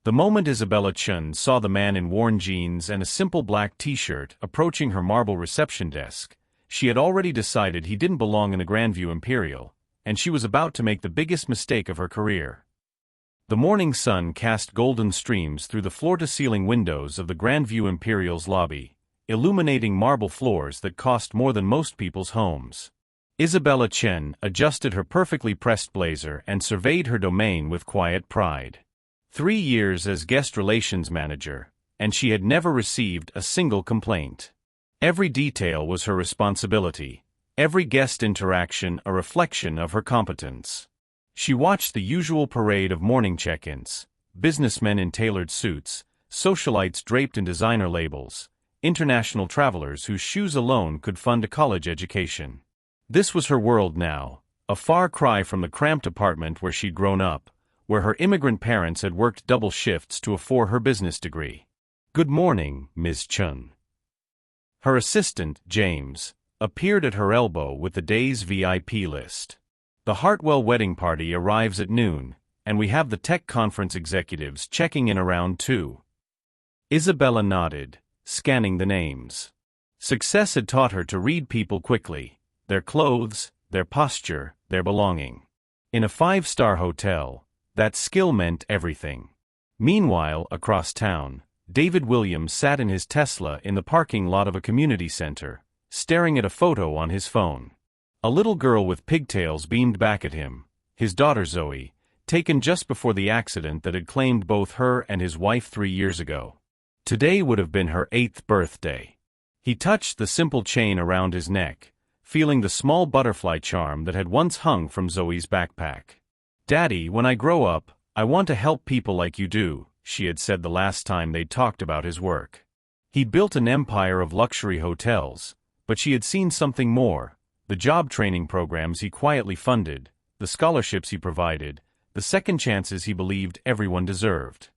The moment Isabella Chun saw the man in worn jeans and a simple black t-shirt approaching her marble reception desk, she had already decided he didn't belong in the Grandview Imperial, and she was about to make the biggest mistake of her career. The morning sun cast golden streams through the floor-to-ceiling windows of the Grandview Imperial's lobby, illuminating marble floors that cost more than most people's homes. Isabella Chen adjusted her perfectly pressed blazer and surveyed her domain with quiet pride. 3 years as guest relations manager, and she had never received a single complaint. Every detail was her responsibility, every guest interaction a reflection of her competence. She watched the usual parade of morning check-ins, businessmen in tailored suits, socialites draped in designer labels, international travelers whose shoes alone could fund a college education. This was her world now, a far cry from the cramped apartment where she'd grown up, where her immigrant parents had worked double shifts to afford her business degree. "Good morning, Ms. Chun." Her assistant, James, appeared at her elbow with the day's VIP list. "The Hartwell wedding party arrives at noon, and we have the tech conference executives checking in around 2. Isabella nodded, scanning the names. Success had taught her to read people quickly, their clothes, their posture, their belonging. In a 5-star hotel, that skill meant everything. Meanwhile, across town, David Williams sat in his Tesla in the parking lot of a community center, staring at a photo on his phone. A little girl with pigtails beamed back at him, his daughter Zoe, taken just before the accident that had claimed both her and his wife 3 years ago. Today would have been her 8th birthday. He touched the simple chain around his neck, feeling the small butterfly charm that had once hung from Zoe's backpack. "Daddy, when I grow up, I want to help people like you do," she had said the last time they'd talked about his work. He'd built an empire of luxury hotels, but she had seen something more: the job training programs he quietly funded, the scholarships he provided, the second chances he believed everyone deserved.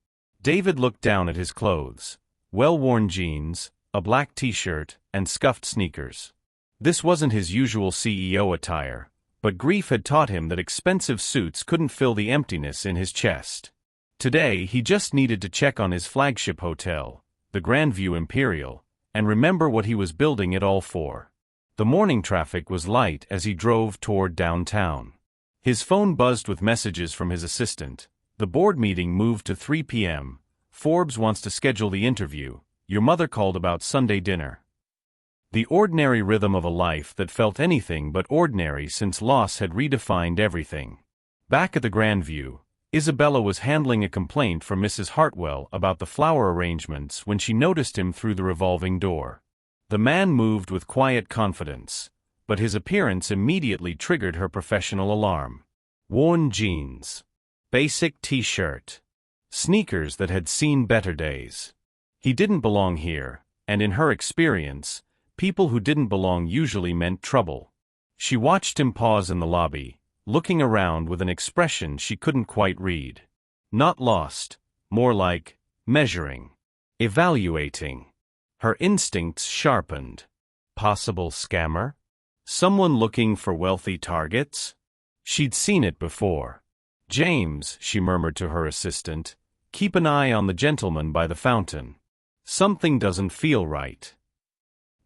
David looked down at his clothes: well-worn jeans, a black t-shirt, and scuffed sneakers. This wasn't his usual CEO attire, but grief had taught him that expensive suits couldn't fill the emptiness in his chest. Today he just needed to check on his flagship hotel, the Grandview Imperial, and remember what he was building it all for. The morning traffic was light as he drove toward downtown. His phone buzzed with messages from his assistant. "The board meeting moved to 3 p.m. Forbes wants to schedule the interview. Your mother called about Sunday dinner." The ordinary rhythm of a life that felt anything but ordinary since loss had redefined everything. Back at the Grandview, Isabella was handling a complaint from Mrs. Hartwell about the flower arrangements when she noticed him through the revolving door. The man moved with quiet confidence, but his appearance immediately triggered her professional alarm. Worn jeans, basic t-shirt, sneakers that had seen better days. He didn't belong here, and in her experience, people who didn't belong usually meant trouble. She watched him pause in the lobby, looking around with an expression she couldn't quite read. Not lost, more like measuring, evaluating. Her instincts sharpened. Possible scammer? Someone looking for wealthy targets? She'd seen it before. "James," she murmured to her assistant, "keep an eye on the gentleman by the fountain. Something doesn't feel right."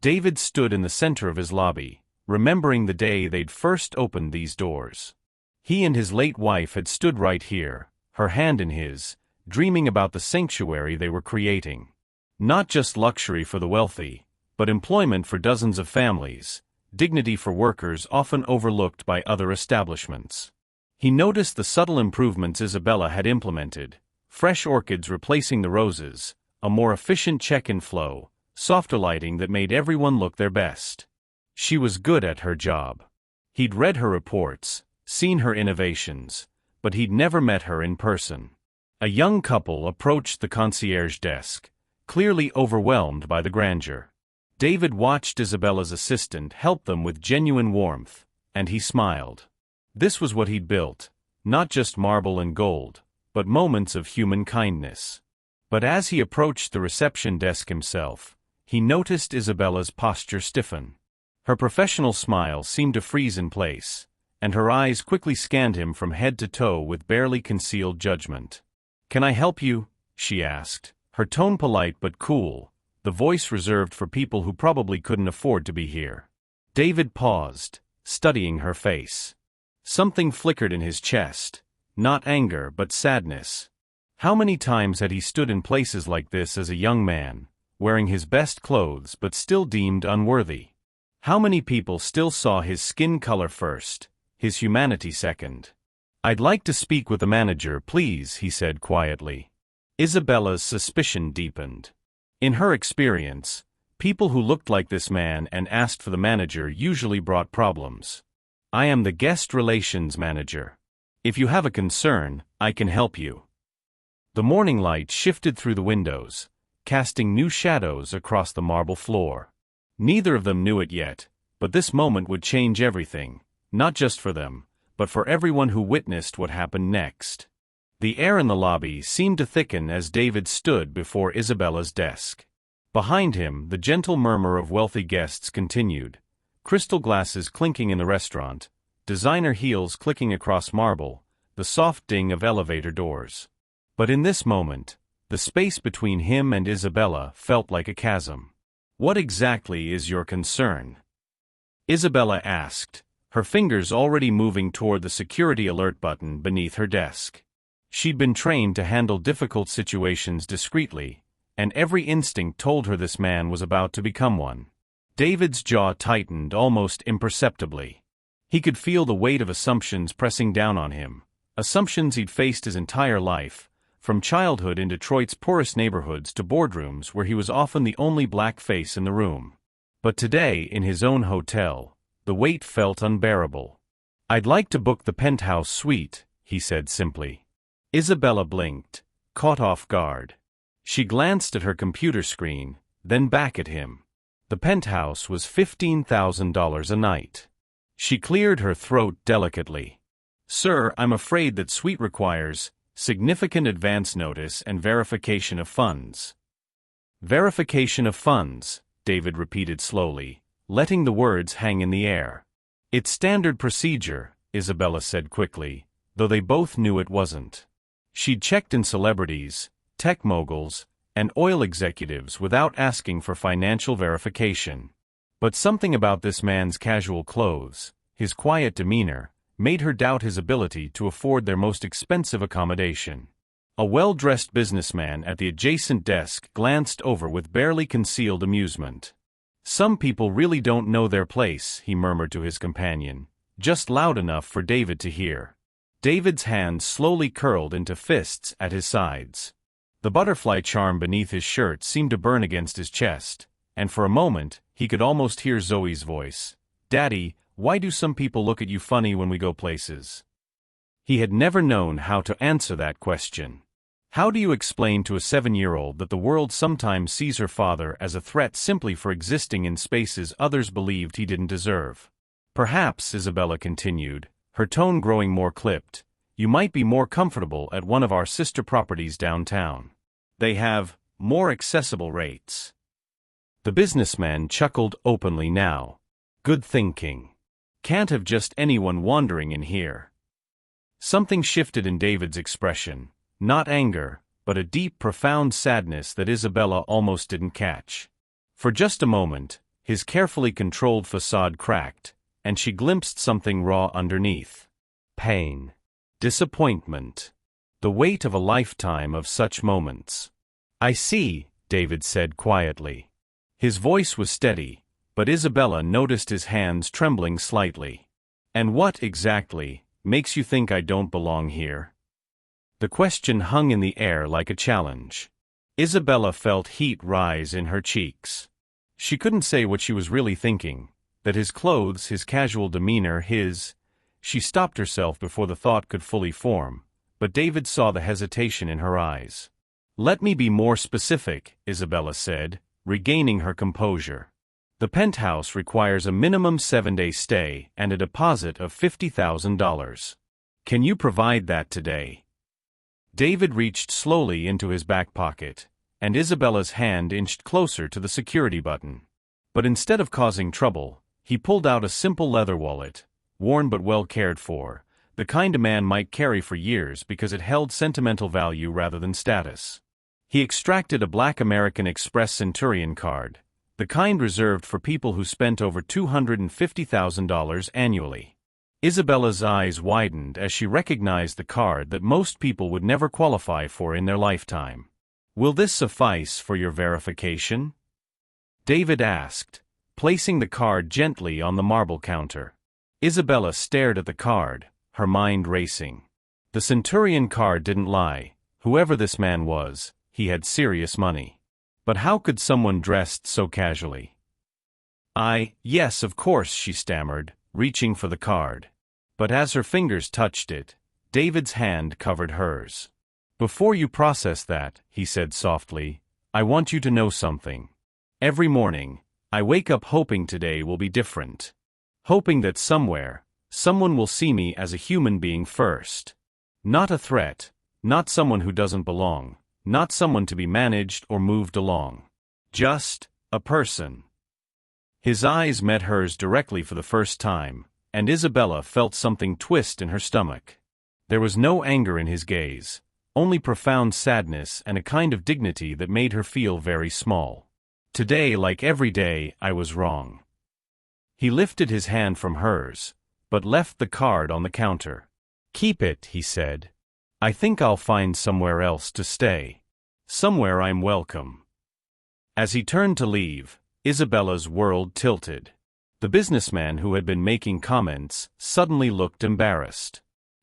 David stood in the center of his lobby, remembering the day they'd first opened these doors. He and his late wife had stood right here, her hand in his, dreaming about the sanctuary they were creating. Not just luxury for the wealthy, but employment for dozens of families, dignity for workers often overlooked by other establishments. He noticed the subtle improvements Isabella had implemented: fresh orchids replacing the roses, a more efficient check-in flow, softer lighting that made everyone look their best. She was good at her job. He'd read her reports, seen her innovations, but he'd never met her in person. A young couple approached the concierge desk, clearly overwhelmed by the grandeur. David watched Isabella's assistant help them with genuine warmth, and he smiled. This was what he'd built, not just marble and gold, but moments of human kindness. But as he approached the reception desk himself, he noticed Isabella's posture stiffen. Her professional smile seemed to freeze in place, and her eyes quickly scanned him from head to toe with barely concealed judgment. "Can I help you, she asked, her tone polite but cool, the voice reserved for people who probably couldn't afford to be here. David paused, studying her face. Something flickered in his chest, not anger but sadness. How many times had he stood in places like this as a young man, wearing his best clothes but still deemed unworthy? How many people still saw his skin color first, his humanity second? "I'd like to speak with the manager, please," he said quietly. Isabella's suspicion deepened. In her experience, people who looked like this man and asked for the manager usually brought problems. "I am the guest relations manager. If you have a concern, I can help you." The morning light shifted through the windows, casting new shadows across the marble floor. Neither of them knew it yet, but this moment would change everything, not just for them, but for everyone who witnessed what happened next. The air in the lobby seemed to thicken as David stood before Isabella's desk. Behind him, the gentle murmur of wealthy guests continued, crystal glasses clinking in the restaurant, designer heels clicking across marble, the soft ding of elevator doors. But in this moment, the space between him and Isabella felt like a chasm. "What exactly is your concern?" Isabella asked, her fingers already moving toward the security alert button beneath her desk. She'd been trained to handle difficult situations discreetly, and every instinct told her this man was about to become one. David's jaw tightened almost imperceptibly. He could feel the weight of assumptions pressing down on him, assumptions he'd faced his entire life, from childhood in Detroit's poorest neighborhoods to boardrooms where he was often the only black face in the room. But today, in his own hotel, the weight felt unbearable. "I'd like to book the penthouse suite," he said simply. Isabella blinked, caught off guard. She glanced at her computer screen, then back at him. The penthouse was $15,000 a night. She cleared her throat delicately. "Sir, I'm afraid that suite requires significant advance notice and verification of funds." "Verification of funds," David repeated slowly, letting the words hang in the air. "It's standard procedure," Isabella said quickly, though they both knew it wasn't. She'd checked in celebrities, tech moguls, and oil executives without asking for financial verification. But something about this man's casual clothes, his quiet demeanor, made her doubt his ability to afford their most expensive accommodation. A well-dressed businessman at the adjacent desk glanced over with barely concealed amusement. "Some people really don't know their place," he murmured to his companion, just loud enough for David to hear. David's hands slowly curled into fists at his sides. The butterfly charm beneath his shirt seemed to burn against his chest, and for a moment, he could almost hear Zoe's voice. "Daddy, why do some people look at you funny when we go places?" He had never known how to answer that question. How do you explain to a 7-year-old that the world sometimes sees her father as a threat simply for existing in spaces others believed he didn't deserve? "Perhaps," Isabella continued, her tone growing more clipped, "you might be more comfortable at one of our sister properties downtown. They have more accessible rates." The businessman chuckled openly now. "Good thinking. Can't have just anyone wandering in here." Something shifted in David's expression, not anger, but a deep, profound sadness that Isabella almost didn't catch. For just a moment, his carefully controlled facade cracked, and she glimpsed something raw underneath. Pain. Disappointment. The weight of a lifetime of such moments. "I see," David said quietly. His voice was steady, but Isabella noticed his hands trembling slightly. "And what, exactly, makes you think I don't belong here?" The question hung in the air like a challenge. Isabella felt heat rise in her cheeks. She couldn't say what she was really thinking, that his clothes, his casual demeanor, She stopped herself before the thought could fully form, but David saw the hesitation in her eyes. "Let me be more specific," Isabella said, regaining her composure. "The penthouse requires a minimum 7-day stay and a deposit of $50,000. Can you provide that today?" David reached slowly into his back pocket, and Isabella's hand inched closer to the security button. But instead of causing trouble, he pulled out a simple leather wallet, worn but well cared for, the kind a man might carry for years because it held sentimental value rather than status. He extracted a black American Express Centurion card, the kind reserved for people who spent over $250,000 annually. Isabella's eyes widened as she recognized the card that most people would never qualify for in their lifetime. "Will this suffice for your verification?" David asked, placing the card gently on the marble counter. Isabella stared at the card, her mind racing. The Centurion card didn't lie. Whoever this man was, he had serious money. But how could someone dressed so casually? Yes, of course, she stammered, reaching for the card. But as her fingers touched it, David's hand covered hers. "Before you process that," he said softly, "I want you to know something. Every morning, I wake up hoping today will be different. Hoping that somewhere, someone will see me as a human being first. Not a threat, not someone who doesn't belong, not someone to be managed or moved along. Just a person." His eyes met hers directly for the first time, and Isabella felt something twist in her stomach. There was no anger in his gaze, only profound sadness and a kind of dignity that made her feel very small. "Today, like every day, I was wrong." He lifted his hand from hers, but left the card on the counter. "Keep it," he said. "I think I'll find somewhere else to stay. Somewhere I'm welcome." As he turned to leave, Isabella's world tilted. The businessman who had been making comments suddenly looked embarrassed.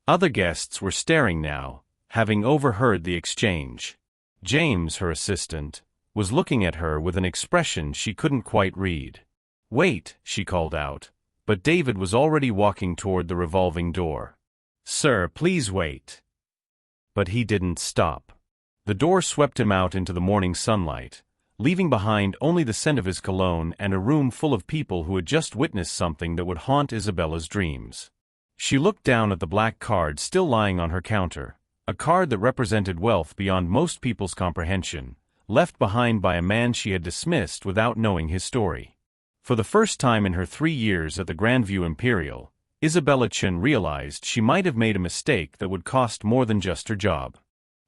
Other guests were staring now, having overheard the exchange. James, her assistant, was looking at her with an expression she couldn't quite read. "Wait," she called out, but David was already walking toward the revolving door. "Sir, please wait." But he didn't stop. The door swept him out into the morning sunlight, leaving behind only the scent of his cologne and a room full of people who had just witnessed something that would haunt Isabella's dreams. She looked down at the black card still lying on her counter, a card that represented wealth beyond most people's comprehension, left behind by a man she had dismissed without knowing his story. For the first time in her 3 years at the Grandview Imperial, Isabella Chen realized she might have made a mistake that would cost more than just her job.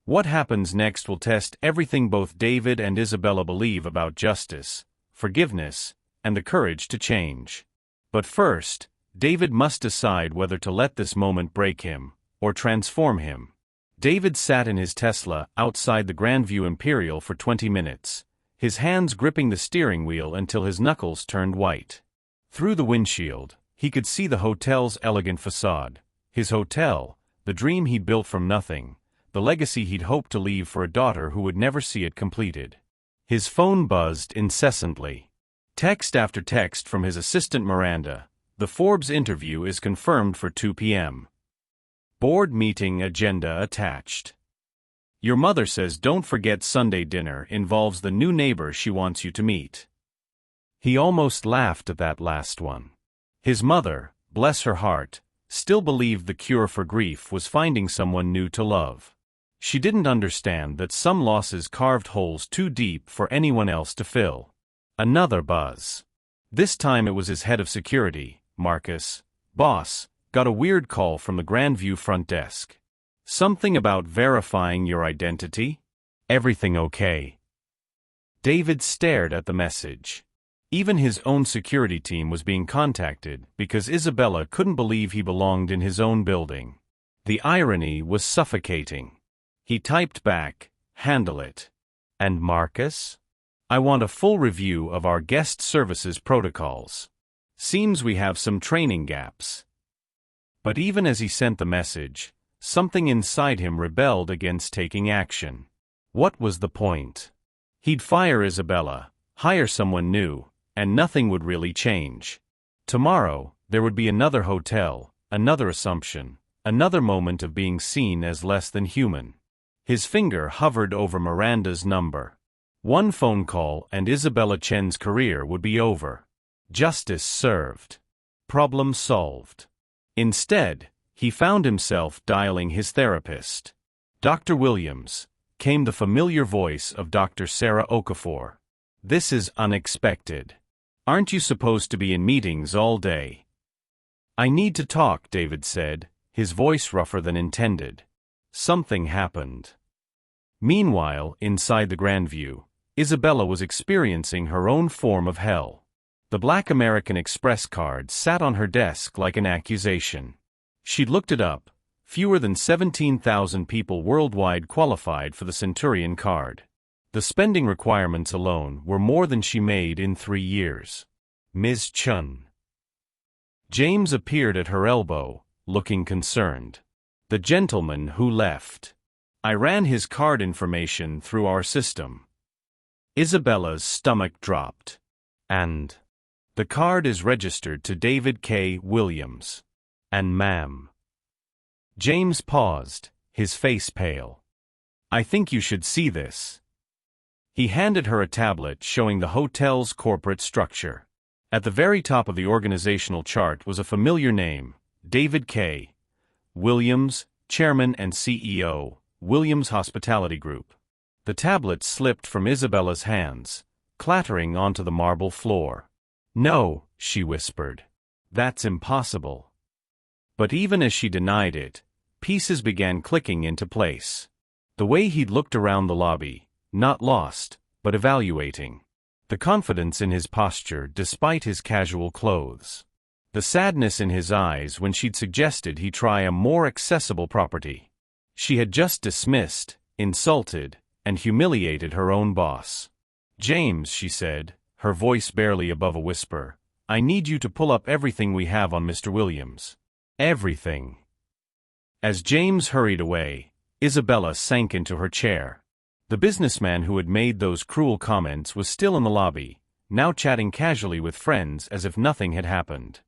What happens next will test everything both David and Isabella believe about justice, forgiveness, and the courage to change. But first, David must decide whether to let this moment break him, or transform him. David sat in his Tesla outside the Grandview Imperial for 20 minutes, his hands gripping the steering wheel until his knuckles turned white. Through the windshield, he could see the hotel's elegant facade. His hotel, the dream he'd built from nothing, the legacy he'd hoped to leave for a daughter who would never see it completed. His phone buzzed incessantly. Text after text from his assistant Miranda. "The Forbes interview is confirmed for 2 p.m. Board meeting agenda attached. Your mother says don't forget Sunday dinner involves the new neighbor she wants you to meet." He almost laughed at that last one. His mother, bless her heart, still believed the cure for grief was finding someone new to love. She didn't understand that some losses carved holes too deep for anyone else to fill. Another buzz. This time it was his head of security, Marcus. "Boss, got a weird call from the Grandview front desk. Something about verifying your identity? Everything okay?" David stared at the message. Even his own security team was being contacted because Isabella couldn't believe he belonged in his own building. The irony was suffocating. He typed back, "Handle it." "And Marcus? I want a full review of our guest services protocols. Seems we have some training gaps." But even as he sent the message, something inside him rebelled against taking action. What was the point? He'd fire Isabella, hire someone new, and nothing would really change. Tomorrow, there would be another hotel, another assumption, another moment of being seen as less than human. His finger hovered over Miranda's number. One phone call and Isabella Chen's career would be over. Justice served. Problem solved. Instead, he found himself dialing his therapist. "Dr. Williams," came the familiar voice of Dr. Sarah Okafor. "This is unexpected. Aren't you supposed to be in meetings all day?" "I need to talk," David said, his voice rougher than intended. "Something happened." Meanwhile, inside the Grandview, Isabella was experiencing her own form of hell. The Black American Express card sat on her desk like an accusation. She'd looked it up. Fewer than 17,000 people worldwide qualified for the Centurion card. The spending requirements alone were more than she made in 3 years. Ms. Chun. James appeared at her elbow, looking concerned. The gentleman who left. I ran his card information through our system. Isabella's stomach dropped. And the card is registered to David K. Williams. And ma'am. James paused, his face pale. I think you should see this. He handed her a tablet showing the hotel's corporate structure. At the very top of the organizational chart was a familiar name, David K. Williams, Chairman and CEO, Williams Hospitality Group. The tablet slipped from Isabella's hands, clattering onto the marble floor. No, she whispered. That's impossible. But even as she denied it, pieces began clicking into place. The way he'd looked around the lobby, not lost, but evaluating. The confidence in his posture despite his casual clothes. The sadness in his eyes when she'd suggested he try a more accessible property. She had just dismissed, insulted, and humiliated her own boss. James, she said, her voice barely above a whisper, I need you to pull up everything we have on Mr. Williams. Everything. As James hurried away, Isabella sank into her chair. The businessman who had made those cruel comments was still in the lobby, now chatting casually with friends as if nothing had happened.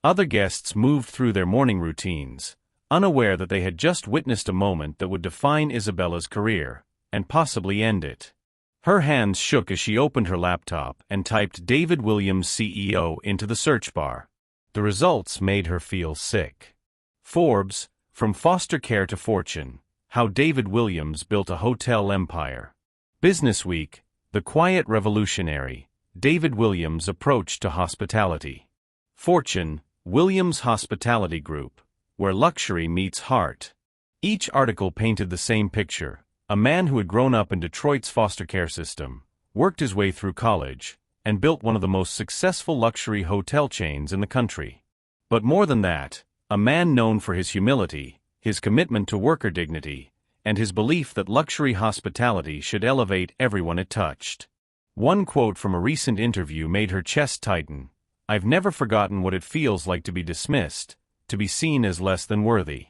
Other guests moved through their morning routines, unaware that they had just witnessed a moment that would define Isabella's career, and possibly end it. Her hands shook as she opened her laptop and typed David Williams CEO into the search bar. The results made her feel sick. Forbes, From Foster Care to Fortune, How David Williams Built a Hotel Empire. Businessweek, The Quiet Revolutionary, David Williams' Approach to Hospitality. Fortune, Williams Hospitality Group, Where Luxury Meets Heart. Each article painted the same picture. A man who had grown up in Detroit's foster care system, worked his way through college, and built one of the most successful luxury hotel chains in the country. But more than that, a man known for his humility, his commitment to worker dignity, and his belief that luxury hospitality should elevate everyone it touched. One quote from a recent interview made her chest tighten. I've never forgotten what it feels like to be dismissed, to be seen as less than worthy.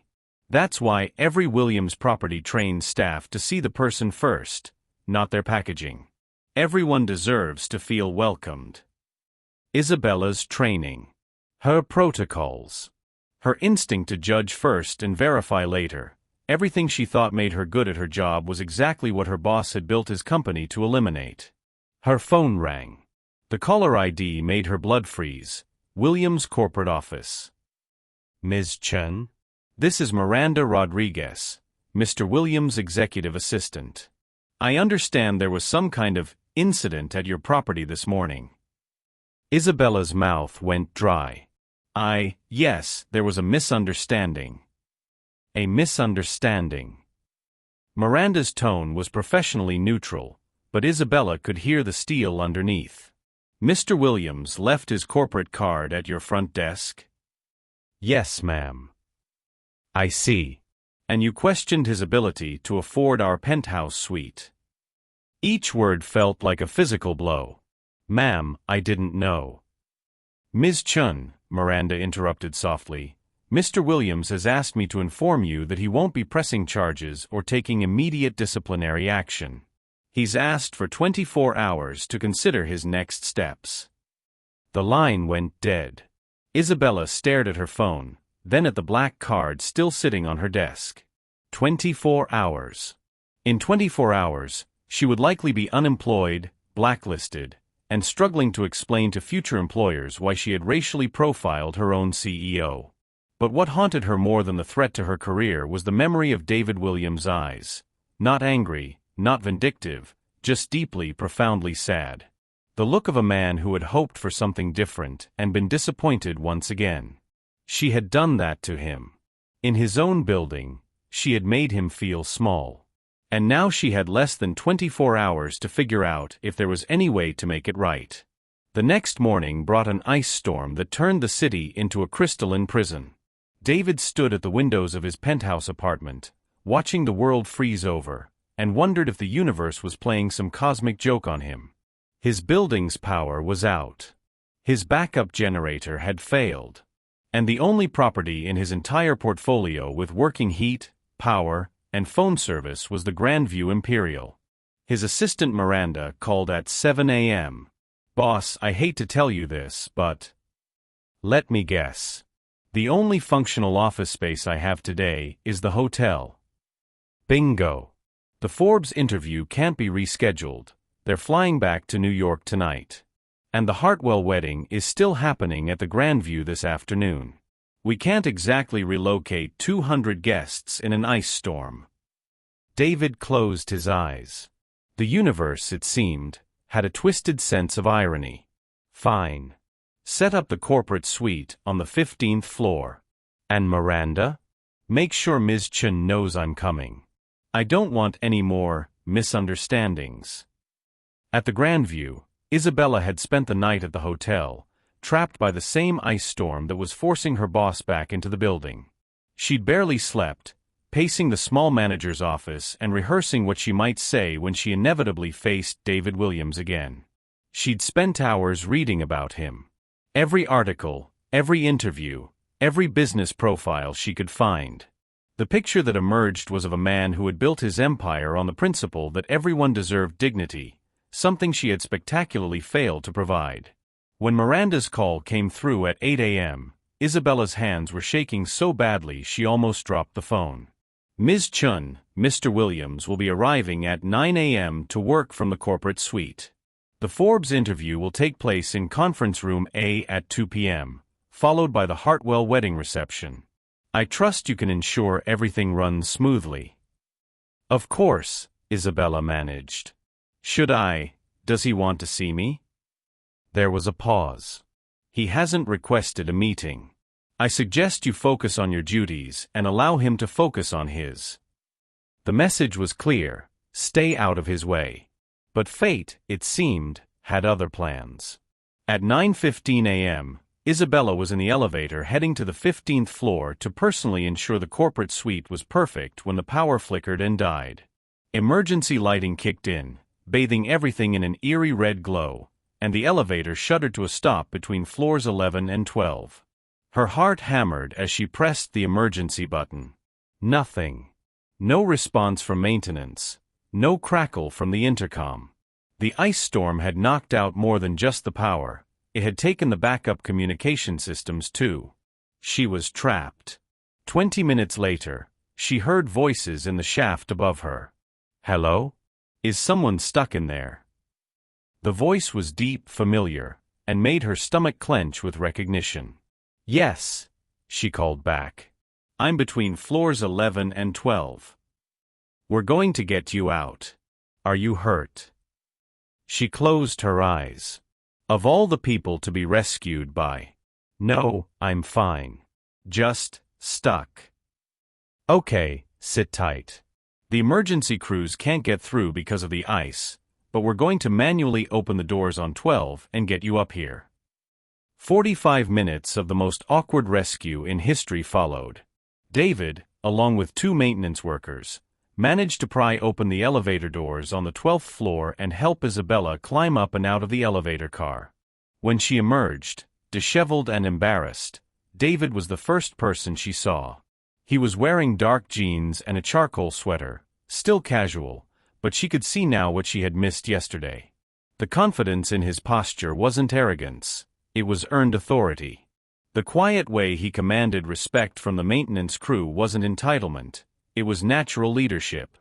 That's why every Williams property trains staff to see the person first, not their packaging. Everyone deserves to feel welcomed. Isabella's training. Her protocols. Her instinct to judge first and verify later. Everything she thought made her good at her job was exactly what her boss had built his company to eliminate. Her phone rang. The caller ID made her blood freeze. Williams' corporate office. Ms. Chen? This is Miranda Rodriguez, Mr. Williams' executive assistant. I understand there was some kind of incident at your property this morning. Isabella's mouth went dry. Yes, there was a misunderstanding. A misunderstanding. Miranda's tone was professionally neutral, but Isabella could hear the steel underneath. Mr. Williams left his corporate card at your front desk? Yes, ma'am. I see. And you questioned his ability to afford our penthouse suite. Each word felt like a physical blow. Ma'am, I didn't know. Ms. Chun, Miranda interrupted softly, Mr. Williams has asked me to inform you that he won't be pressing charges or taking immediate disciplinary action. He's asked for 24 hours to consider his next steps. The line went dead. Isabella stared at her phone, then at the black card still sitting on her desk. 24 hours. In 24 hours, she would likely be unemployed, blacklisted, and struggling to explain to future employers why she had racially profiled her own CEO. But what haunted her more than the threat to her career was the memory of David Williams' eyes. Not angry, not vindictive, just deeply, profoundly sad. The look of a man who had hoped for something different and been disappointed once again. She had done that to him. In his own building, she had made him feel small. And now she had less than 24 hours to figure out if there was any way to make it right. The next morning brought an ice storm that turned the city into a crystalline prison. David stood at the windows of his penthouse apartment, watching the world freeze over, and wondered if the universe was playing some cosmic joke on him. His building's power was out. His backup generator had failed. And the only property in his entire portfolio with working heat, power, and phone service was the Grandview Imperial. His assistant Miranda called at 7 a.m. "Boss, I hate to tell you this, but..." "Let me guess. The only functional office space I have today is the hotel." Bingo. The Forbes interview can't be rescheduled. They're flying back to New York tonight. And the Hartwell wedding is still happening at the Grandview this afternoon. We can't exactly relocate 200 guests in an ice storm. David closed his eyes. The universe, it seemed, had a twisted sense of irony. Fine. Set up the corporate suite on the 15th floor. And Miranda? Make sure Ms. Chen knows I'm coming. I don't want any more misunderstandings. At the Grandview, Isabella had spent the night at the hotel, trapped by the same ice storm that was forcing her boss back into the building. She'd barely slept, pacing the small manager's office and rehearsing what she might say when she inevitably faced David Williams again. She'd spent hours reading about him. Every article, every interview, every business profile she could find. The picture that emerged was of a man who had built his empire on the principle that everyone deserved dignity, something she had spectacularly failed to provide. When Miranda's call came through at 8 a.m., Isabella's hands were shaking so badly she almost dropped the phone. "Ms. Chun, Mr. Williams will be arriving at 9 a.m. to work from the corporate suite. The Forbes interview will take place in Conference Room A at 2 p.m., followed by the Hartwell wedding reception. I trust you can ensure everything runs smoothly." "Of course," Isabella managed. Does he want to see me?" There was a pause. "He hasn't requested a meeting. I suggest you focus on your duties and allow him to focus on his." The message was clear: stay out of his way. But fate, it seemed, had other plans. At 9:15 a.m., Isabella was in the elevator heading to the 15th floor to personally ensure the corporate suite was perfect when the power flickered and died. Emergency lighting kicked in, bathing everything in an eerie red glow, and the elevator shuddered to a stop between floors 11 and 12. Her heart hammered as she pressed the emergency button. Nothing. No response from maintenance. No crackle from the intercom. The ice storm had knocked out more than just the power. It had taken the backup communication systems too. She was trapped. 20 minutes later, she heard voices in the shaft above her. "Hello? Is someone stuck in there?" The voice was deep, familiar, and made her stomach clench with recognition. "Yes," she called back. "I'm between floors 11 and 12. We're going to get you out. Are you hurt?" She closed her eyes. Of all the people to be rescued by. "No, I'm fine. Just stuck." "Okay, sit tight. The emergency crews can't get through because of the ice, but we're going to manually open the doors on 12 and get you up here." 45 minutes of the most awkward rescue in history followed. David, along with 2 maintenance workers, managed to pry open the elevator doors on the 12th floor and help Isabella climb up and out of the elevator car. When she emerged, disheveled and embarrassed, David was the first person she saw. He was wearing dark jeans and a charcoal sweater, still casual, but she could see now what she had missed yesterday. The confidence in his posture wasn't arrogance, it was earned authority. The quiet way he commanded respect from the maintenance crew wasn't entitlement, it was natural leadership.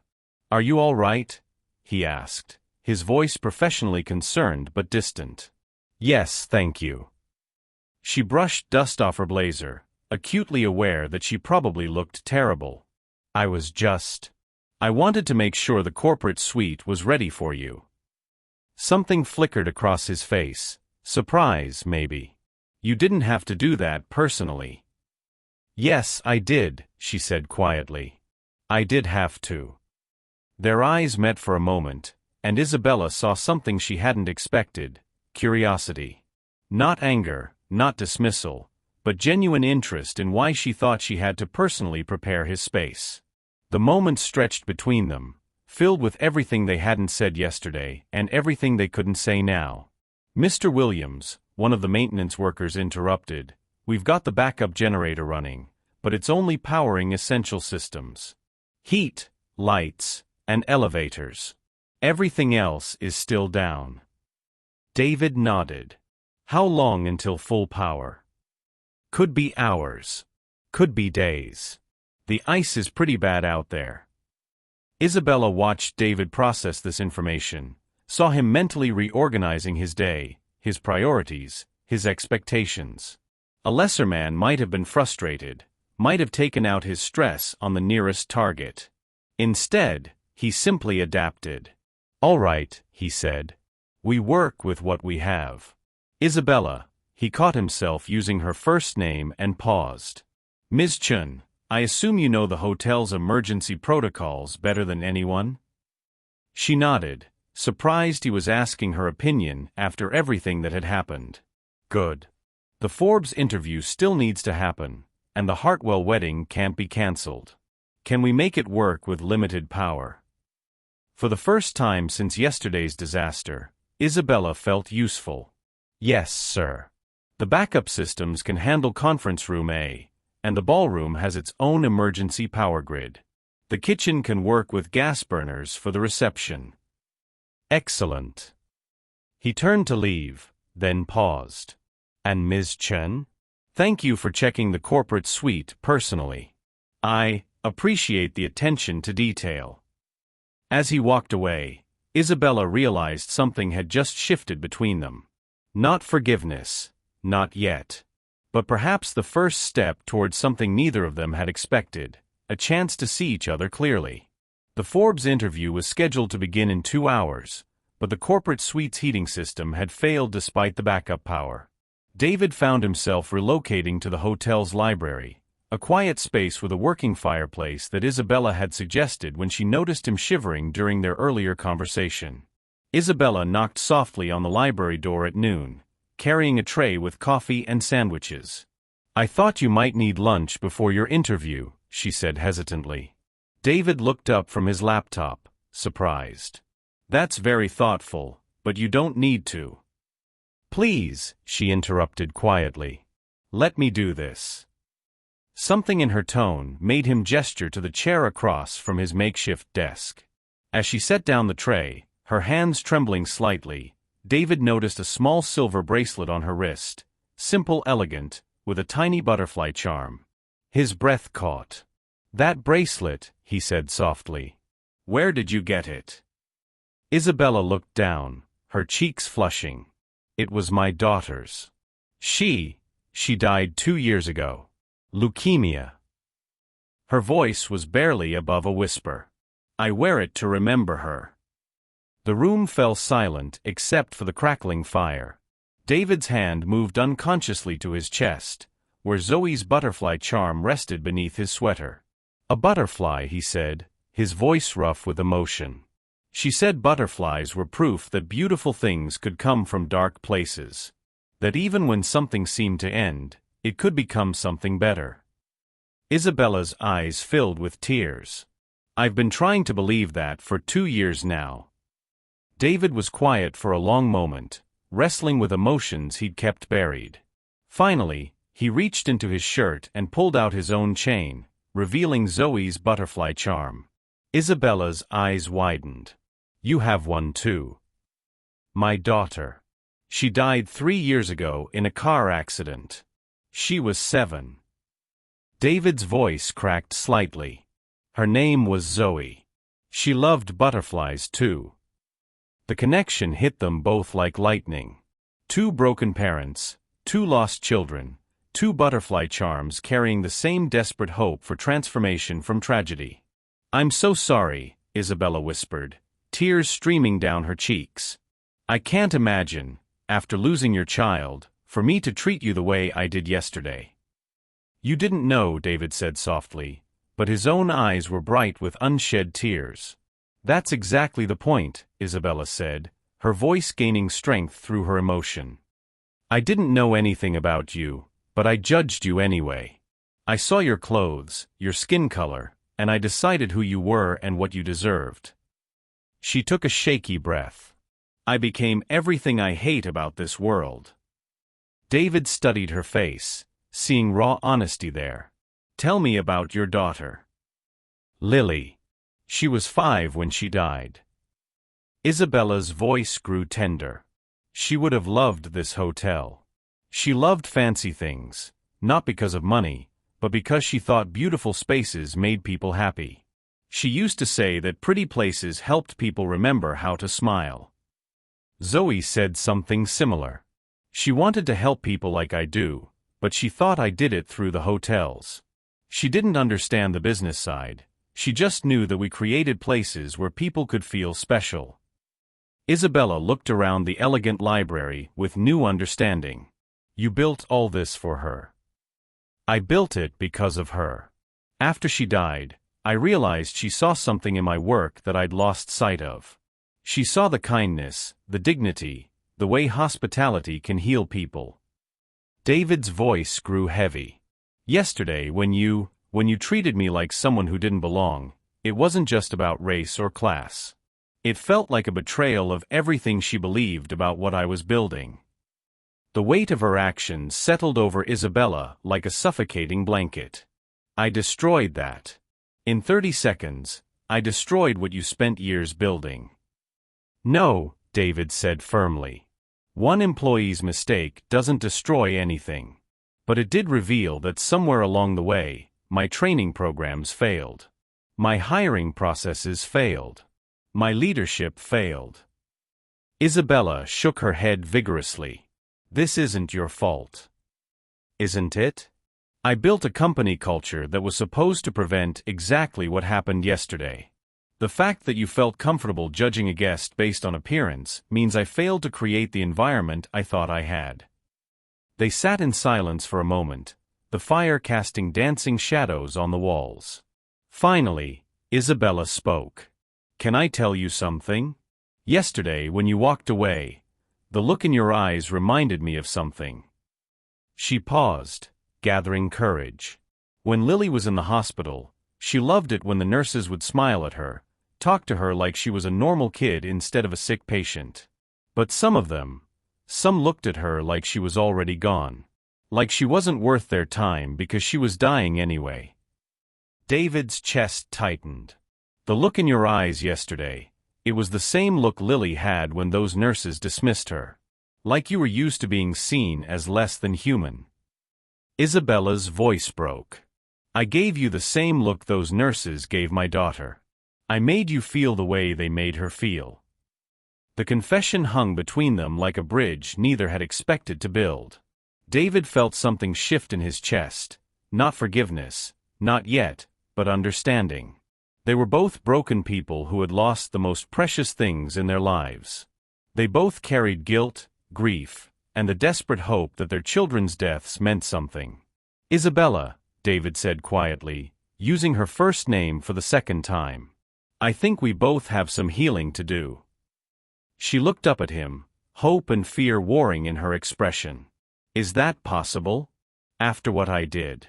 "Are you all right?" he asked, his voice professionally concerned but distant. "Yes, thank you." She brushed dust off her blazer, acutely aware that she probably looked terrible. I wanted to make sure the corporate suite was ready for you." Something flickered across his face. Surprise, maybe. "You didn't have to do that personally." "Yes, I did," she said quietly. "I did have to." Their eyes met for a moment, and Isabella saw something she hadn't expected: curiosity. Not anger, not dismissal, but genuine interest in why she thought she had to personally prepare his space. The moment stretched between them, filled with everything they hadn't said yesterday and everything they couldn't say now. "Mr. Williams," one of the maintenance workers interrupted, "we've got the backup generator running, but it's only powering essential systems. Heat, lights, and elevators. Everything else is still down." David nodded. "How long until full power?" "Could be hours. Could be days. The ice is pretty bad out there." Isabella watched David process this information, saw him mentally reorganizing his day, his priorities, his expectations. A lesser man might have been frustrated, might have taken out his stress on the nearest target. Instead, he simply adapted. "All right," he said. "We work with what we have." "Isabella," he caught himself using her first name and paused. "Ms. Chun, I assume you know the hotel's emergency protocols better than anyone?" She nodded, surprised he was asking her opinion after everything that had happened. "Good. The Forbes interview still needs to happen, and the Hartwell wedding can't be cancelled. Can we make it work with limited power?" For the first time since yesterday's disaster, Isabella felt useful. "Yes, sir. The backup systems can handle conference room A, and the ballroom has its own emergency power grid. The kitchen can work with gas burners for the reception." "Excellent." He turned to leave, then paused. "And Ms. Chen? Thank you for checking the corporate suite personally. I appreciate the attention to detail." As he walked away, Isabella realized something had just shifted between them. Not forgiveness, not yet. But perhaps the first step towards something neither of them had expected: a chance to see each other clearly. The Forbes interview was scheduled to begin in 2 hours, but the corporate suite's heating system had failed despite the backup power. David found himself relocating to the hotel's library, a quiet space with a working fireplace that Isabella had suggested when she noticed him shivering during their earlier conversation. Isabella knocked softly on the library door at noon, carrying a tray with coffee and sandwiches. "I thought you might need lunch before your interview," she said hesitantly. David looked up from his laptop, surprised. "That's very thoughtful, but you don't need to." "Please," she interrupted quietly. "Let me do this." Something in her tone made him gesture to the chair across from his makeshift desk. As she set down the tray, her hands trembling slightly, David noticed a small silver bracelet on her wrist, simple, elegant, with a tiny butterfly charm. His breath caught. "That bracelet," he said softly. "Where did you get it?" Isabella looked down, her cheeks flushing. "It was my daughter's. She died 2 years ago. Leukemia." Her voice was barely above a whisper. "I wear it to remember her." The room fell silent except for the crackling fire. David's hand moved unconsciously to his chest, where Zoe's butterfly charm rested beneath his sweater. "A butterfly," he said, his voice rough with emotion. "She said butterflies were proof that beautiful things could come from dark places. That even when something seemed to end, it could become something better." Isabella's eyes filled with tears. "I've been trying to believe that for 2 years now." David was quiet for a long moment, wrestling with emotions he'd kept buried. Finally, he reached into his shirt and pulled out his own chain, revealing Zoe's butterfly charm. Isabella's eyes widened. "You have one too." "My daughter. She died 3 years ago in a car accident. She was 7. David's voice cracked slightly. "Her name was Zoe. She loved butterflies too." The connection hit them both like lightning. 2 broken parents, 2 lost children, 2 butterfly charms carrying the same desperate hope for transformation from tragedy. "I'm so sorry," Isabella whispered, tears streaming down her cheeks. "I can't imagine, after losing your child, for me to treat you the way I did yesterday." "You didn't know," David said softly, but his own eyes were bright with unshed tears. That's exactly the point, Isabella said, her voice gaining strength through her emotion. I didn't know anything about you, but I judged you anyway. I saw your clothes, your skin color, and I decided who you were and what you deserved. She took a shaky breath. I became everything I hate about this world. David studied her face, seeing raw honesty there. Tell me about your daughter. Lily. She was 5 when she died. Isabella's voice grew tender. She would have loved this hotel. She loved fancy things, not because of money, but because she thought beautiful spaces made people happy. She used to say that pretty places helped people remember how to smile. Zoe said something similar. She wanted to help people like I do, but she thought I did it through the hotels. She didn't understand the business side. She just knew that we created places where people could feel special. Isabella looked around the elegant library with new understanding. You built all this for her. I built it because of her. After she died, I realized she saw something in my work that I'd lost sight of. She saw the kindness, the dignity, the way hospitality can heal people. David's voice grew heavy. Yesterday, when you treated me like someone who didn't belong, it wasn't just about race or class. It felt like a betrayal of everything she believed about what I was building. The weight of her actions settled over Isabella like a suffocating blanket. I destroyed that. In 30 seconds, I destroyed what you spent years building. No, David said firmly. One employee's mistake doesn't destroy anything. But it did reveal that somewhere along the way, my training programs failed. My hiring processes failed. My leadership failed. Isabella shook her head vigorously. This isn't your fault. Isn't it? I built a company culture that was supposed to prevent exactly what happened yesterday. The fact that you felt comfortable judging a guest based on appearance means I failed to create the environment I thought I had. They sat in silence for a moment, the fire casting dancing shadows on the walls. Finally, Isabella spoke. Can I tell you something? Yesterday, when you walked away, the look in your eyes reminded me of something. She paused, gathering courage. When Lily was in the hospital, she loved it when the nurses would smile at her, talk to her like she was a normal kid instead of a sick patient. But some looked at her like she was already gone. Like she wasn't worth their time because she was dying anyway. David's chest tightened. The look in your eyes yesterday, it was the same look Lily had when those nurses dismissed her. Like you were used to being seen as less than human. Isabella's voice broke. I gave you the same look those nurses gave my daughter. I made you feel the way they made her feel. The confession hung between them like a bridge neither had expected to build. David felt something shift in his chest. Not forgiveness, not yet, but understanding. They were both broken people who had lost the most precious things in their lives. They both carried guilt, grief, and the desperate hope that their children's deaths meant something. Isabella, David said quietly, using her first name for the second time. I think we both have some healing to do. She looked up at him, hope and fear warring in her expression. Is that possible? After what I did?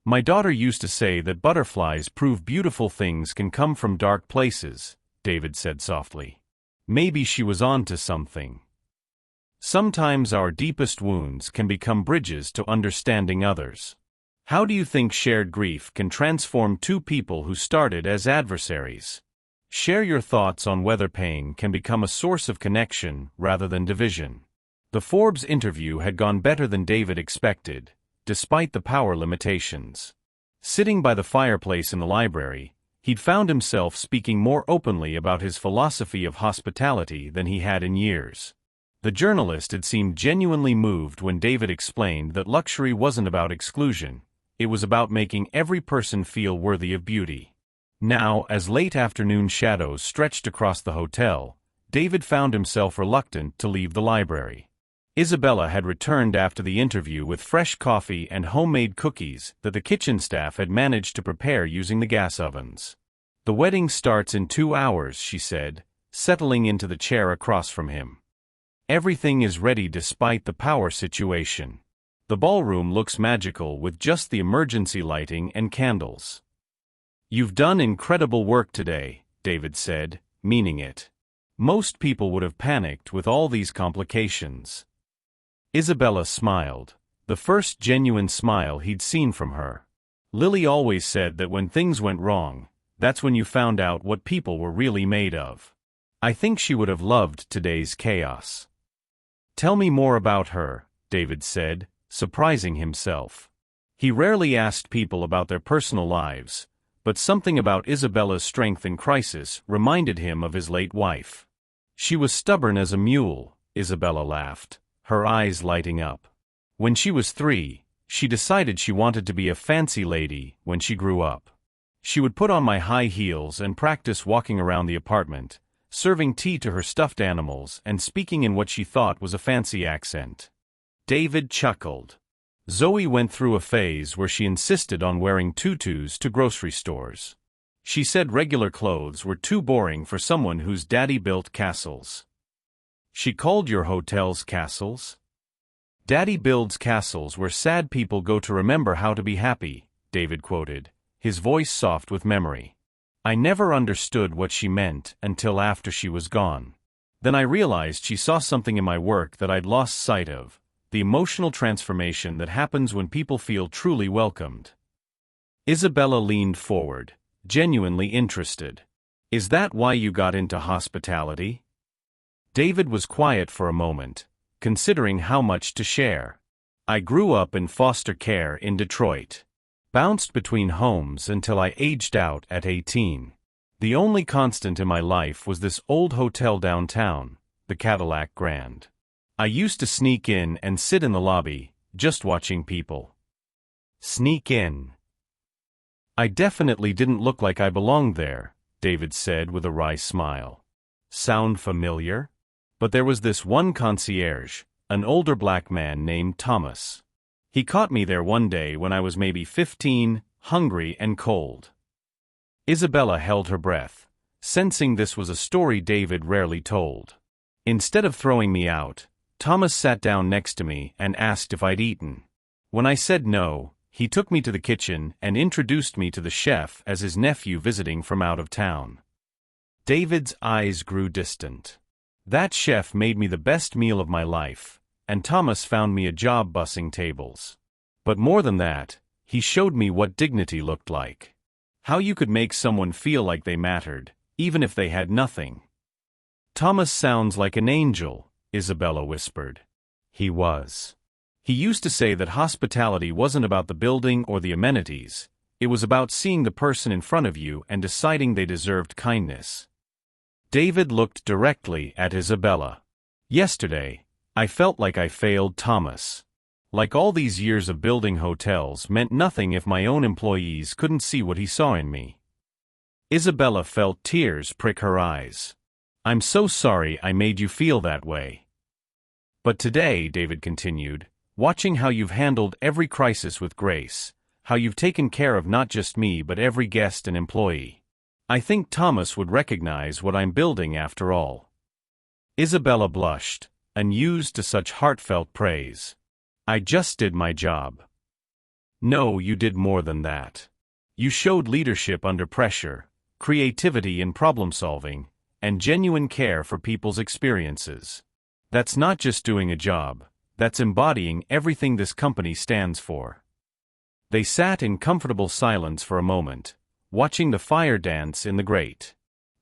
My daughter used to say that butterflies prove beautiful things can come from dark places, David said softly. Maybe she was on to something. Sometimes our deepest wounds can become bridges to understanding others. How do you think shared grief can transform two people who started as adversaries? Share your thoughts on whether pain can become a source of connection rather than division. The Forbes interview had gone better than David expected, despite the power limitations. Sitting by the fireplace in the library, he'd found himself speaking more openly about his philosophy of hospitality than he had in years. The journalist had seemed genuinely moved when David explained that luxury wasn't about exclusion, it was about making every person feel worthy of beauty. Now, as late afternoon shadows stretched across the hotel, David found himself reluctant to leave the library. Isabella had returned after the interview with fresh coffee and homemade cookies that the kitchen staff had managed to prepare using the gas ovens. The wedding starts in 2 hours, she said, settling into the chair across from him. Everything is ready despite the power situation. The ballroom looks magical with just the emergency lighting and candles. You've done incredible work today, David said, meaning it. Most people would have panicked with all these complications. Isabella smiled, the first genuine smile he'd seen from her. Lily always said that when things went wrong, that's when you found out what people were really made of. I think she would have loved today's chaos. Tell me more about her, David said, surprising himself. He rarely asked people about their personal lives, but something about Isabella's strength in crisis reminded him of his late wife. She was stubborn as a mule, Isabella laughed, her eyes lighting up. When she was 3, she decided she wanted to be a fancy lady when she grew up. She would put on my high heels and practice walking around the apartment, serving tea to her stuffed animals and speaking in what she thought was a fancy accent. David chuckled. Zoe went through a phase where she insisted on wearing tutus to grocery stores. She said regular clothes were too boring for someone whose daddy built castles. She called your hotels castles? Daddy builds castles where sad people go to remember how to be happy, David quoted, his voice soft with memory. I never understood what she meant until after she was gone. Then I realized she saw something in my work that I'd lost sight of, the emotional transformation that happens when people feel truly welcomed. Isabella leaned forward, genuinely interested. Is that why you got into hospitality? David was quiet for a moment, considering how much to share. I grew up in foster care in Detroit. Bounced between homes until I aged out at 18. The only constant in my life was this old hotel downtown, the Cadillac Grand. I used to sneak in and sit in the lobby, just watching people. Sneak in. I definitely didn't look like I belonged there, David said with a wry smile. Sound familiar? But there was this one concierge, an older black man named Thomas. He caught me there one day when I was maybe 15, hungry and cold. Isabella held her breath, sensing this was a story David rarely told. Instead of throwing me out, Thomas sat down next to me and asked if I'd eaten. When I said no, he took me to the kitchen and introduced me to the chef as his nephew visiting from out of town. David's eyes grew distant. That chef made me the best meal of my life, and Thomas found me a job bussing tables. But more than that, he showed me what dignity looked like. How you could make someone feel like they mattered, even if they had nothing. Thomas sounds like an angel, Isabella whispered. He was. He used to say that hospitality wasn't about the building or the amenities, it was about seeing the person in front of you and deciding they deserved kindness. David looked directly at Isabella. Yesterday, I felt like I failed Thomas. Like all these years of building hotels meant nothing if my own employees couldn't see what he saw in me. Isabella felt tears prick her eyes. I'm so sorry I made you feel that way. But today, David continued, watching how you've handled every crisis with grace, how you've taken care of not just me but every guest and employee. I think Thomas would recognize what I'm building after all. Isabella blushed, unused to such heartfelt praise. I just did my job. No, you did more than that. You showed leadership under pressure, creativity in problem-solving, and genuine care for people's experiences. That's not just doing a job, that's embodying everything this company stands for. They sat in comfortable silence for a moment, watching the fire dance in the grate.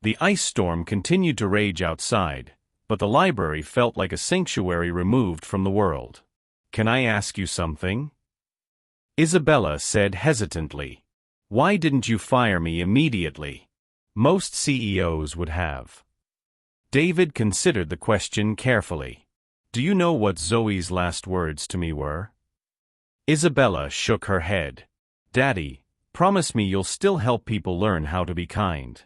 The ice storm continued to rage outside, but the library felt like a sanctuary removed from the world. Can I ask you something? Isabella said hesitantly. Why didn't you fire me immediately? Most CEOs would have. David considered the question carefully. Do you know what Zoe's last words to me were? Isabella shook her head. Daddy, promise me you'll still help people learn how to be kind.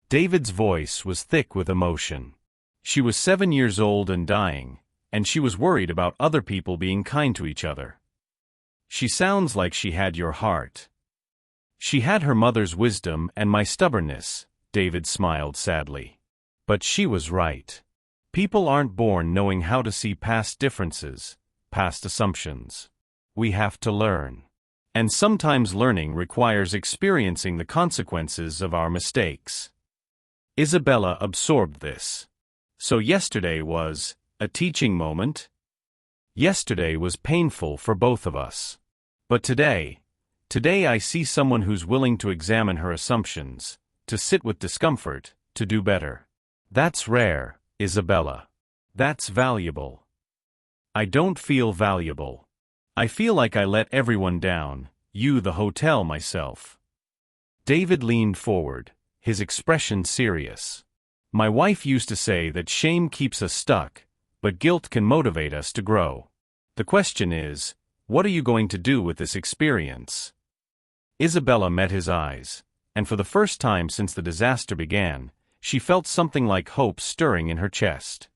David's voice was thick with emotion. She was 7 years old and dying, and she was worried about other people being kind to each other. She sounds like she had your heart. She had her mother's wisdom and my stubbornness, David smiled sadly. But she was right. People aren't born knowing how to see past differences, past assumptions. We have to learn. And sometimes learning requires experiencing the consequences of our mistakes. Isabella absorbed this. So yesterday was a teaching moment? Yesterday was painful for both of us. But today I see someone who's willing to examine her assumptions, to sit with discomfort, to do better. That's rare, Isabella. That's valuable. I don't feel valuable. I feel like I let everyone down, you, the hotel, myself. David leaned forward, his expression serious. My wife used to say that shame keeps us stuck, but guilt can motivate us to grow. The question is, what are you going to do with this experience? Isabella met his eyes, and for the first time since the disaster began, she felt something like hope stirring in her chest.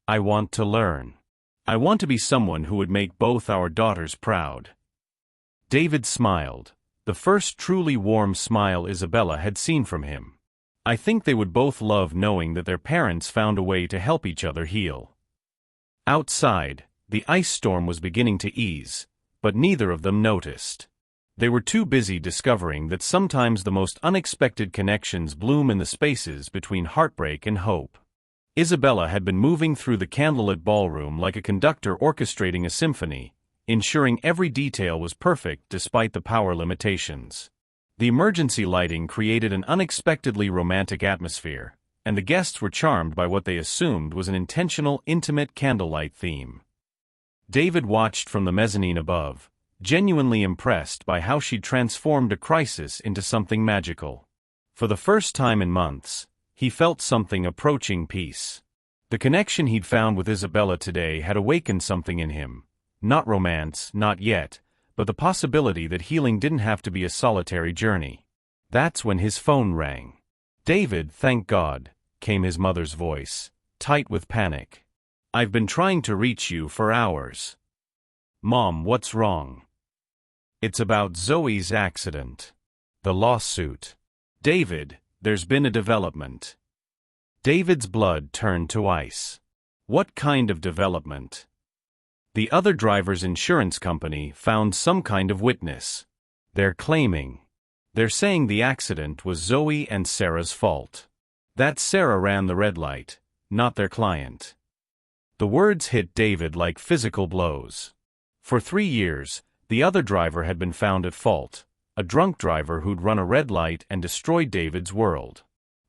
I want to learn. I want to be someone who would make both our daughters proud. David smiled, the first truly warm smile Isabella had seen from him. I think they would both love knowing that their parents found a way to help each other heal. Outside, the ice storm was beginning to ease, but neither of them noticed. They were too busy discovering that sometimes the most unexpected connections bloom in the spaces between heartbreak and hope. Isabella had been moving through the candlelit ballroom like a conductor orchestrating a symphony, ensuring every detail was perfect despite the power limitations. The emergency lighting created an unexpectedly romantic atmosphere, and the guests were charmed by what they assumed was an intentional, intimate candlelight theme. David watched from the mezzanine above, genuinely impressed by how she'd transformed a crisis into something magical. For the first time in months, he felt something approaching peace. The connection he'd found with Isabella today had awakened something in him. Not romance, not yet, but the possibility that healing didn't have to be a solitary journey. That's when his phone rang. David, thank God, came his mother's voice, tight with panic. I've been trying to reach you for hours. Mom, what's wrong? It's about Zoe's accident. The lawsuit. David, there's been a development. David's blood turned to ice. What kind of development? The other driver's insurance company found some kind of witness. They're saying the accident was Zoe and Sarah's fault. That Sarah ran the red light, not their client. The words hit David like physical blows. For 3 years, the other driver had been found at fault, a drunk driver who'd run a red light and destroyed David's world.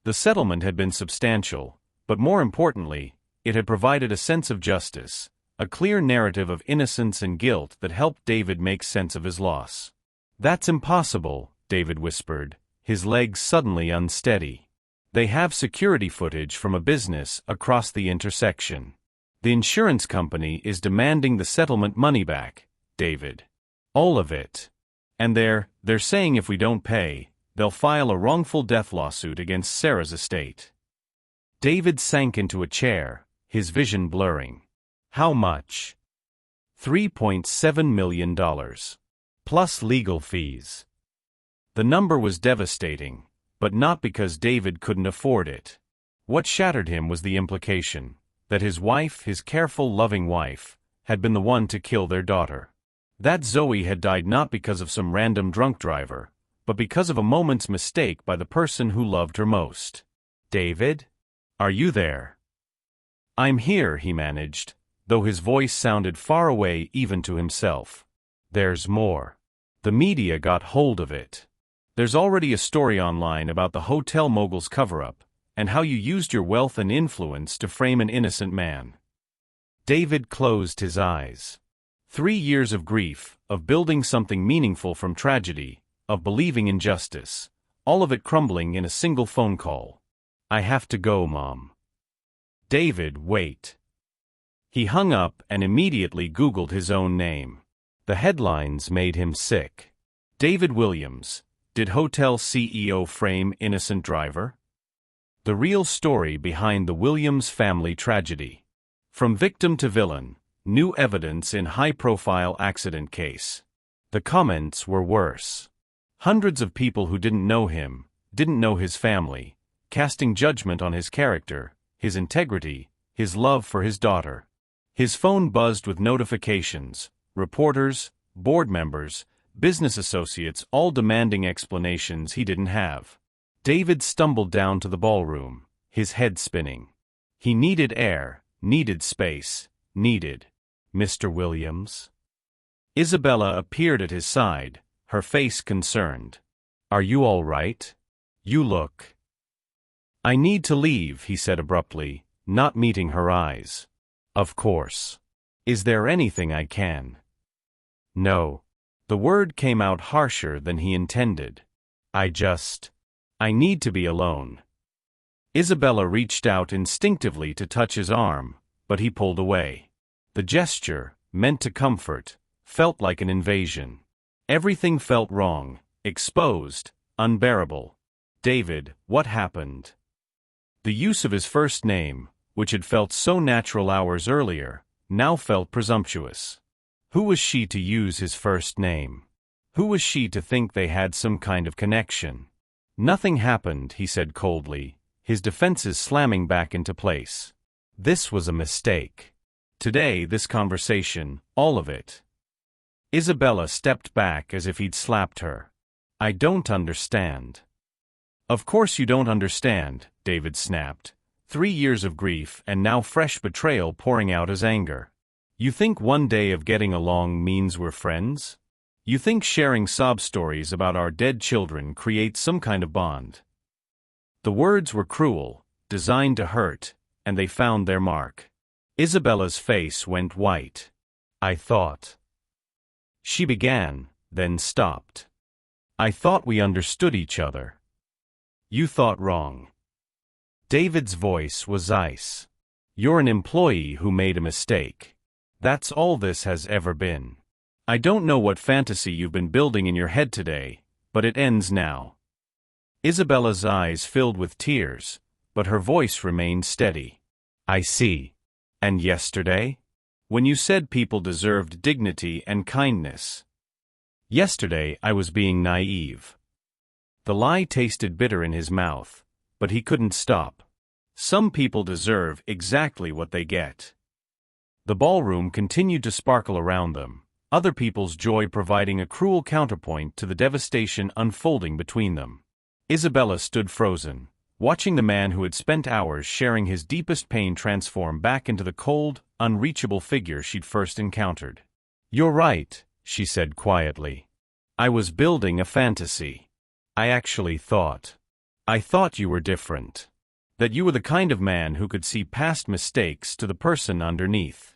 The settlement had been substantial, but more importantly, it had provided a sense of justice, a clear narrative of innocence and guilt that helped David make sense of his loss. That's impossible, David whispered, his legs suddenly unsteady. They have security footage from a business across the intersection. The insurance company is demanding the settlement money back, David. All of it. And they're saying if we don't pay, they'll file a wrongful death lawsuit against Sarah's estate. David sank into a chair, his vision blurring. How much? $3.7 million. Plus legal fees. The number was devastating, but not because David couldn't afford it. What shattered him was the implication that his wife, his careful, loving wife, had been the one to kill their daughter. That Zoe had died not because of some random drunk driver, but because of a moment's mistake by the person who loved her most. David? Are you there? I'm here, he managed, though his voice sounded far away even to himself. There's more. The media got hold of it. There's already a story online about the hotel mogul's cover-up, and how you used your wealth and influence to frame an innocent man. David closed his eyes. 3 years of grief, of building something meaningful from tragedy, of believing in justice, all of it crumbling in a single phone call. I have to go, Mom. David, wait. He hung up and immediately Googled his own name. The headlines made him sick. David Williams, did hotel CEO frame innocent driver? The real story behind the Williams family tragedy. From victim to villain, new evidence in high-profile accident case. The comments were worse. Hundreds of people who didn't know him, didn't know his family, casting judgment on his character, his integrity, his love for his daughter. His phone buzzed with notifications, reporters, board members, business associates all demanding explanations he didn't have. David stumbled down to the ballroom, his head spinning. He needed air, needed space, needed Mr. Williams. Isabella appeared at his side, her face concerned. "Are you all right? You look—" "I need to leave," he said abruptly, not meeting her eyes. "Of course. Is there anything I can—" "No." The word came out harsher than he intended. I need to be alone." Isabella reached out instinctively to touch his arm, but he pulled away. The gesture, meant to comfort, felt like an invasion. Everything felt wrong, exposed, unbearable. "David, what happened?" The use of his first name, which had felt so natural hours earlier, now felt presumptuous. Who was she to use his first name? Who was she to think they had some kind of connection? "Nothing happened," he said coldly, his defenses slamming back into place. This was a mistake. Today, this conversation, all of it. Isabella stepped back as if he'd slapped her. "I don't understand." "Of course you don't understand," David snapped. 3 years of grief and now fresh betrayal pouring out as anger. "You think one day of getting along means we're friends? You think sharing sob stories about our dead children creates some kind of bond?" The words were cruel, designed to hurt, and they found their mark. Isabella's face went white. "I thought—" she began, then stopped. "I thought we understood each other." "You thought wrong." David's voice was ice. "You're an employee who made a mistake. That's all this has ever been. I don't know what fantasy you've been building in your head today, but it ends now." Isabella's eyes filled with tears, but her voice remained steady. "I see. And yesterday? When you said people deserved dignity and kindness." "Yesterday I was being naive." The lie tasted bitter in his mouth, but he couldn't stop. Some people deserve exactly what they get. The ballroom continued to sparkle around them, other people's joy providing a cruel counterpoint to the devastation unfolding between them. Isabella stood frozen, watching the man who had spent hours sharing his deepest pain transform back into the cold, unreachable figure she'd first encountered. "You're right," she said quietly. "I was building a fantasy. I thought you were different. That you were the kind of man who could see past mistakes to the person underneath."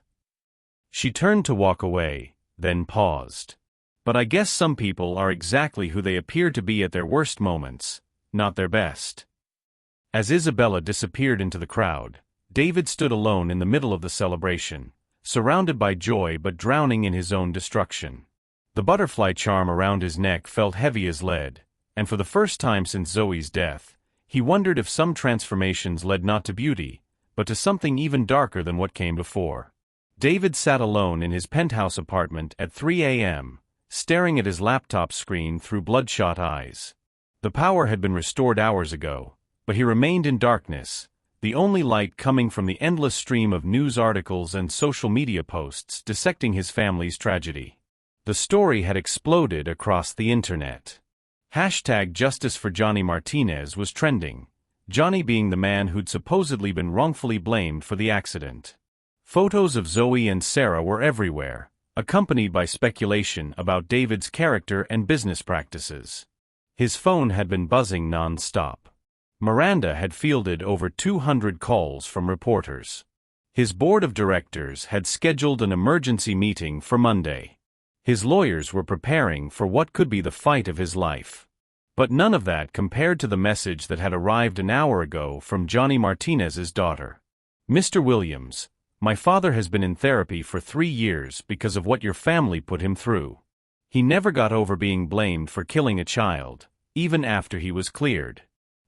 She turned to walk away, then paused. "But I guess some people are exactly who they appear to be at their worst moments, not their best." As Isabella disappeared into the crowd, David stood alone in the middle of the celebration, surrounded by joy but drowning in his own destruction. The butterfly charm around his neck felt heavy as lead, and for the first time since Zoe's death, he wondered if some transformations led not to beauty, but to something even darker than what came before. David sat alone in his penthouse apartment at 3 a.m., staring at his laptop screen through bloodshot eyes. The power had been restored hours ago, but he remained in darkness, the only light coming from the endless stream of news articles and social media posts dissecting his family's tragedy. The story had exploded across the internet. #Justice for Johnny Martinez was trending, Johnny being the man who'd supposedly been wrongfully blamed for the accident. Photos of Zoe and Sarah were everywhere, accompanied by speculation about David's character and business practices. His phone had been buzzing non-stop. Miranda had fielded over 200 calls from reporters. His board of directors had scheduled an emergency meeting for Monday. His lawyers were preparing for what could be the fight of his life. But none of that compared to the message that had arrived an hour ago from Johnny Martinez's daughter. "Mr. Williams, my father has been in therapy for 3 years because of what your family put him through. He never got over being blamed for killing a child, even after he was cleared.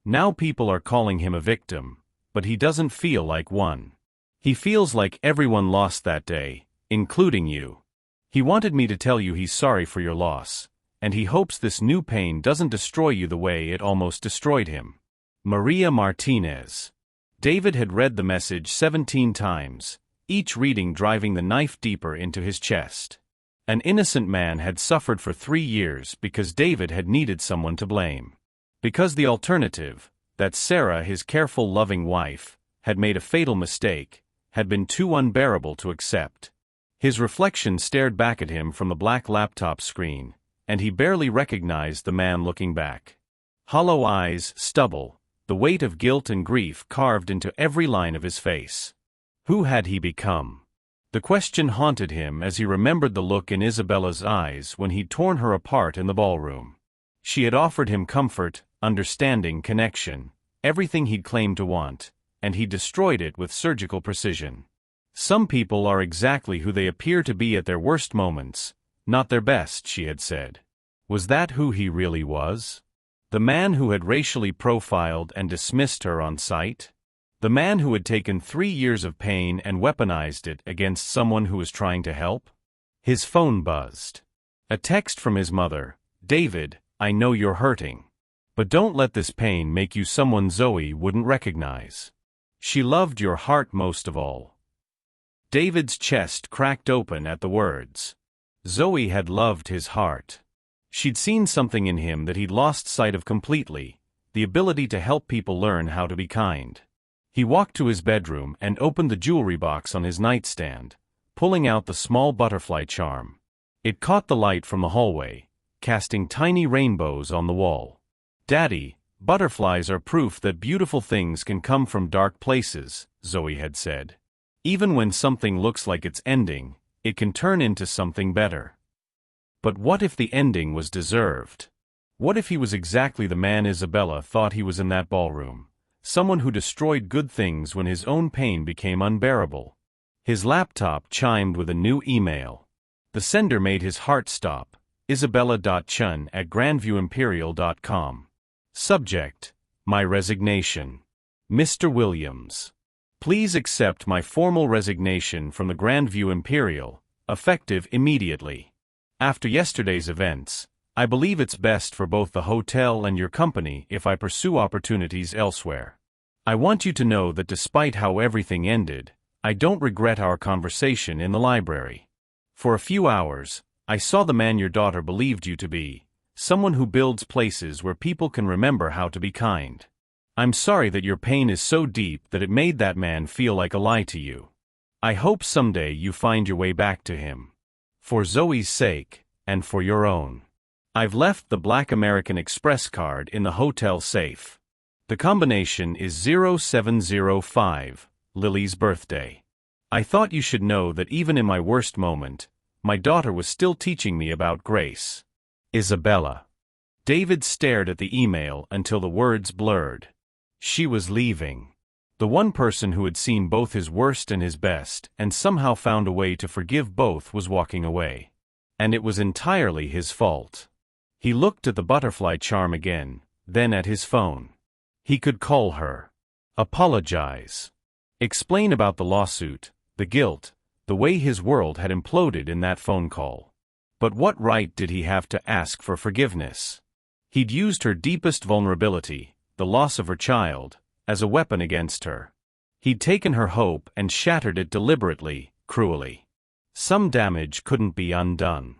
Now people are calling him a victim, but he doesn't feel like one. He feels like everyone lost that day, including you. He wanted me to tell you he's sorry for your loss, and he hopes this new pain doesn't destroy you the way it almost destroyed him. Maria Martinez. David had read the message 17 times, each reading driving the knife deeper into his chest. An innocent man had suffered for 3 years because David had needed someone to blame. Because the alternative, that Sarah, his careful, loving wife, had made a fatal mistake, had been too unbearable to accept. His reflection stared back at him from the black laptop screen, and he barely recognized the man looking back. Hollow eyes, stubble, the weight of guilt and grief carved into every line of his face. Who had he become? The question haunted him as he remembered the look in Isabella's eyes when he'd torn her apart in the ballroom. She had offered him comfort, understanding, connection, everything he'd claimed to want, and he destroyed it with surgical precision. Some people are exactly who they appear to be at their worst moments, not their best, she had said. Was that who he really was? The man who had racially profiled and dismissed her on sight? The man who had taken 3 years of pain and weaponized it against someone who was trying to help? His phone buzzed. A text from his mother. David, I know you're hurting. But don't let this pain make you someone Zoe wouldn't recognize. She loved your heart most of all. David's chest cracked open at the words. Zoe had loved his heart. She'd seen something in him that he'd lost sight of completely, the ability to help people learn how to be kind. He walked to his bedroom and opened the jewelry box on his nightstand, pulling out the small butterfly charm. It caught the light from the hallway, casting tiny rainbows on the wall. Daddy, butterflies are proof that beautiful things can come from dark places, Zoe had said. Even when something looks like it's ending, it can turn into something better. But what if the ending was deserved? What if he was exactly the man Isabella thought he was in that ballroom? Someone who destroyed good things when his own pain became unbearable. His laptop chimed with a new email. The sender made his heart stop. Isabella.chun@grandviewimperial.com. Subject: My resignation. Mr. Williams. Please accept my formal resignation from the Grandview Imperial, effective immediately. After yesterday's events, I believe it's best for both the hotel and your company if I pursue opportunities elsewhere. I want you to know that despite how everything ended, I don't regret our conversation in the library. For a few hours, I saw the man your daughter believed you to be, someone who builds places where people can remember how to be kind. I'm sorry that your pain is so deep that it made that man feel like a lie to you. I hope someday you find your way back to him. For Zoe's sake, and for your own. I've left the Black American Express card in the hotel safe. The combination is 0705, Lily's birthday. I thought you should know that even in my worst moment, my daughter was still teaching me about grace. Isabella. David stared at the email until the words blurred. She was leaving. The one person who had seen both his worst and his best and somehow found a way to forgive both was walking away. And it was entirely his fault. He looked at the butterfly charm again, then at his phone. He could call her. Apologize. Explain about the lawsuit, the guilt, the way his world had imploded in that phone call. But what right did he have to ask for forgiveness? He'd used her deepest vulnerability, the loss of her child, as a weapon against her. He'd taken her hope and shattered it deliberately, cruelly. Some damage couldn't be undone.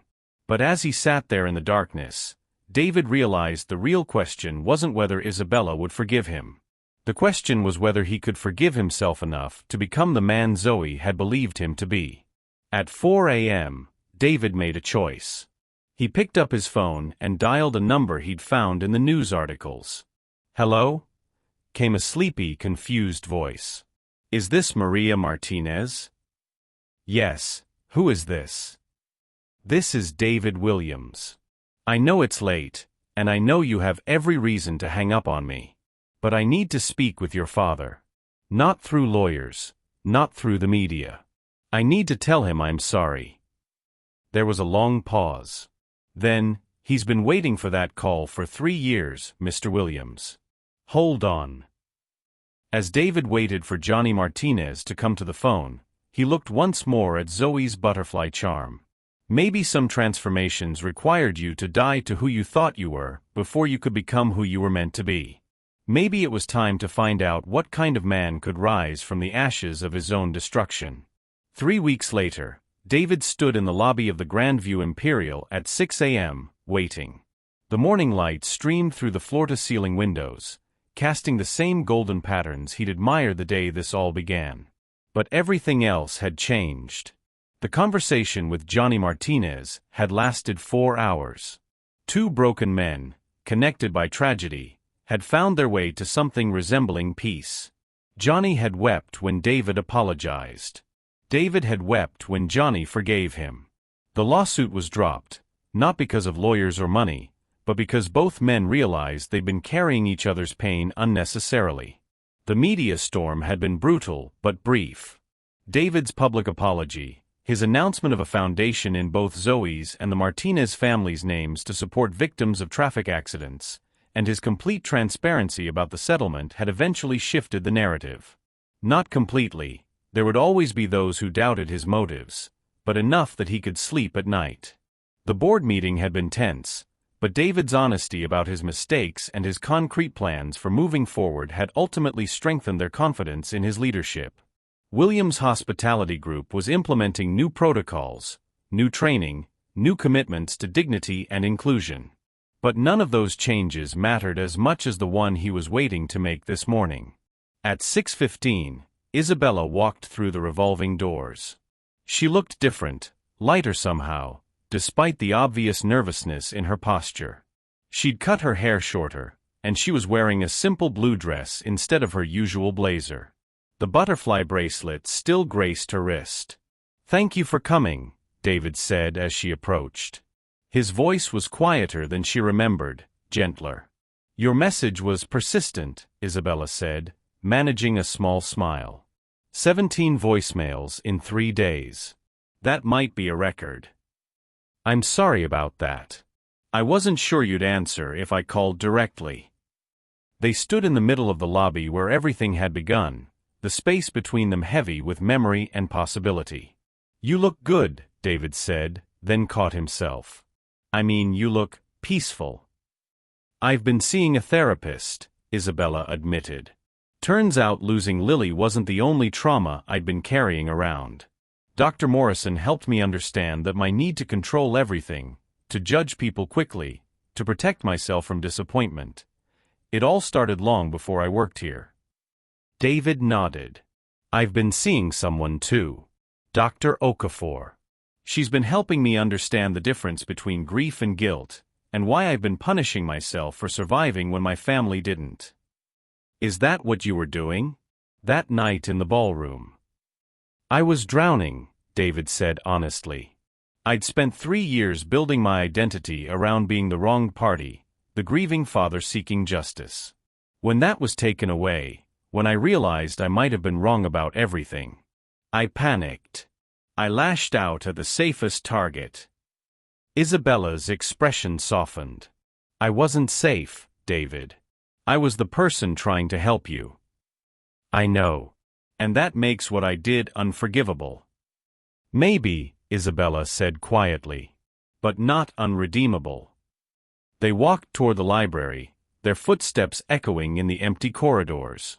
But as he sat there in the darkness, David realized the real question wasn't whether Isabella would forgive him. The question was whether he could forgive himself enough to become the man Zoe had believed him to be. At 4 a.m., David made a choice. He picked up his phone and dialed a number he'd found in the news articles. Hello? Came a sleepy, confused voice. Is this Maria Martinez? Yes. Who is this? This is David Williams. I know it's late, and I know you have every reason to hang up on me. But I need to speak with your father. Not through lawyers, not through the media. I need to tell him I'm sorry. There was a long pause. Then, he's been waiting for that call for 3 years, Mr. Williams. Hold on. As David waited for Johnny Martinez to come to the phone, he looked once more at Zoe's butterfly charm. Maybe some transformations required you to die to who you thought you were before you could become who you were meant to be. Maybe it was time to find out what kind of man could rise from the ashes of his own destruction. 3 weeks later, David stood in the lobby of the Grandview Imperial at 6 a.m., waiting. The morning light streamed through the floor-to-ceiling windows, casting the same golden patterns he'd admired the day this all began. But everything else had changed. The conversation with Johnny Martinez had lasted 4 hours. Two broken men, connected by tragedy, had found their way to something resembling peace. Johnny had wept when David apologized. David had wept when Johnny forgave him. The lawsuit was dropped, not because of lawyers or money, but because both men realized they'd been carrying each other's pain unnecessarily. The media storm had been brutal but brief. David's public apology, his announcement of a foundation in both Zoe's and the Martinez family's names to support victims of traffic accidents, and his complete transparency about the settlement had eventually shifted the narrative. Not completely, there would always be those who doubted his motives, but enough that he could sleep at night. The board meeting had been tense, but David's honesty about his mistakes and his concrete plans for moving forward had ultimately strengthened their confidence in his leadership. Williams' Hospitality Group was implementing new protocols, new training, new commitments to dignity and inclusion. But none of those changes mattered as much as the one he was waiting to make this morning. At 6:15, Isabella walked through the revolving doors. She looked different, lighter somehow, despite the obvious nervousness in her posture. She'd cut her hair shorter, and she was wearing a simple blue dress instead of her usual blazer. The butterfly bracelet still graced her wrist. "Thank you for coming," David said as she approached. His voice was quieter than she remembered, gentler. "Your message was persistent," Isabella said, managing a small smile. 17 voicemails in 3 days. That might be a record. "I'm sorry about that. I wasn't sure you'd answer if I called directly." They stood in the middle of the lobby where everything had begun, the space between them heavy with memory and possibility. "You look good," David said, then caught himself. "I mean, you look peaceful." "I've been seeing a therapist," Isabella admitted. "Turns out losing Lily wasn't the only trauma I'd been carrying around. Dr. Morrison helped me understand that my need to control everything, to judge people quickly, to protect myself from disappointment. It all started long before I worked here." David nodded. "I've been seeing someone too. Dr. Okafor. She's been helping me understand the difference between grief and guilt, and why I've been punishing myself for surviving when my family didn't." "Is that what you were doing?" "That night in the ballroom." "I was drowning," David said honestly. "I'd spent 3 years building my identity around being the wronged party, the grieving father seeking justice. When that was taken away, when I realized I might have been wrong about everything, I panicked. I lashed out at the safest target." Isabella's expression softened. "I wasn't safe, David. I was the person trying to help you." "I know. And that makes what I did unforgivable." "Maybe," Isabella said quietly. "But not unredeemable." They walked toward the library, their footsteps echoing in the empty corridors.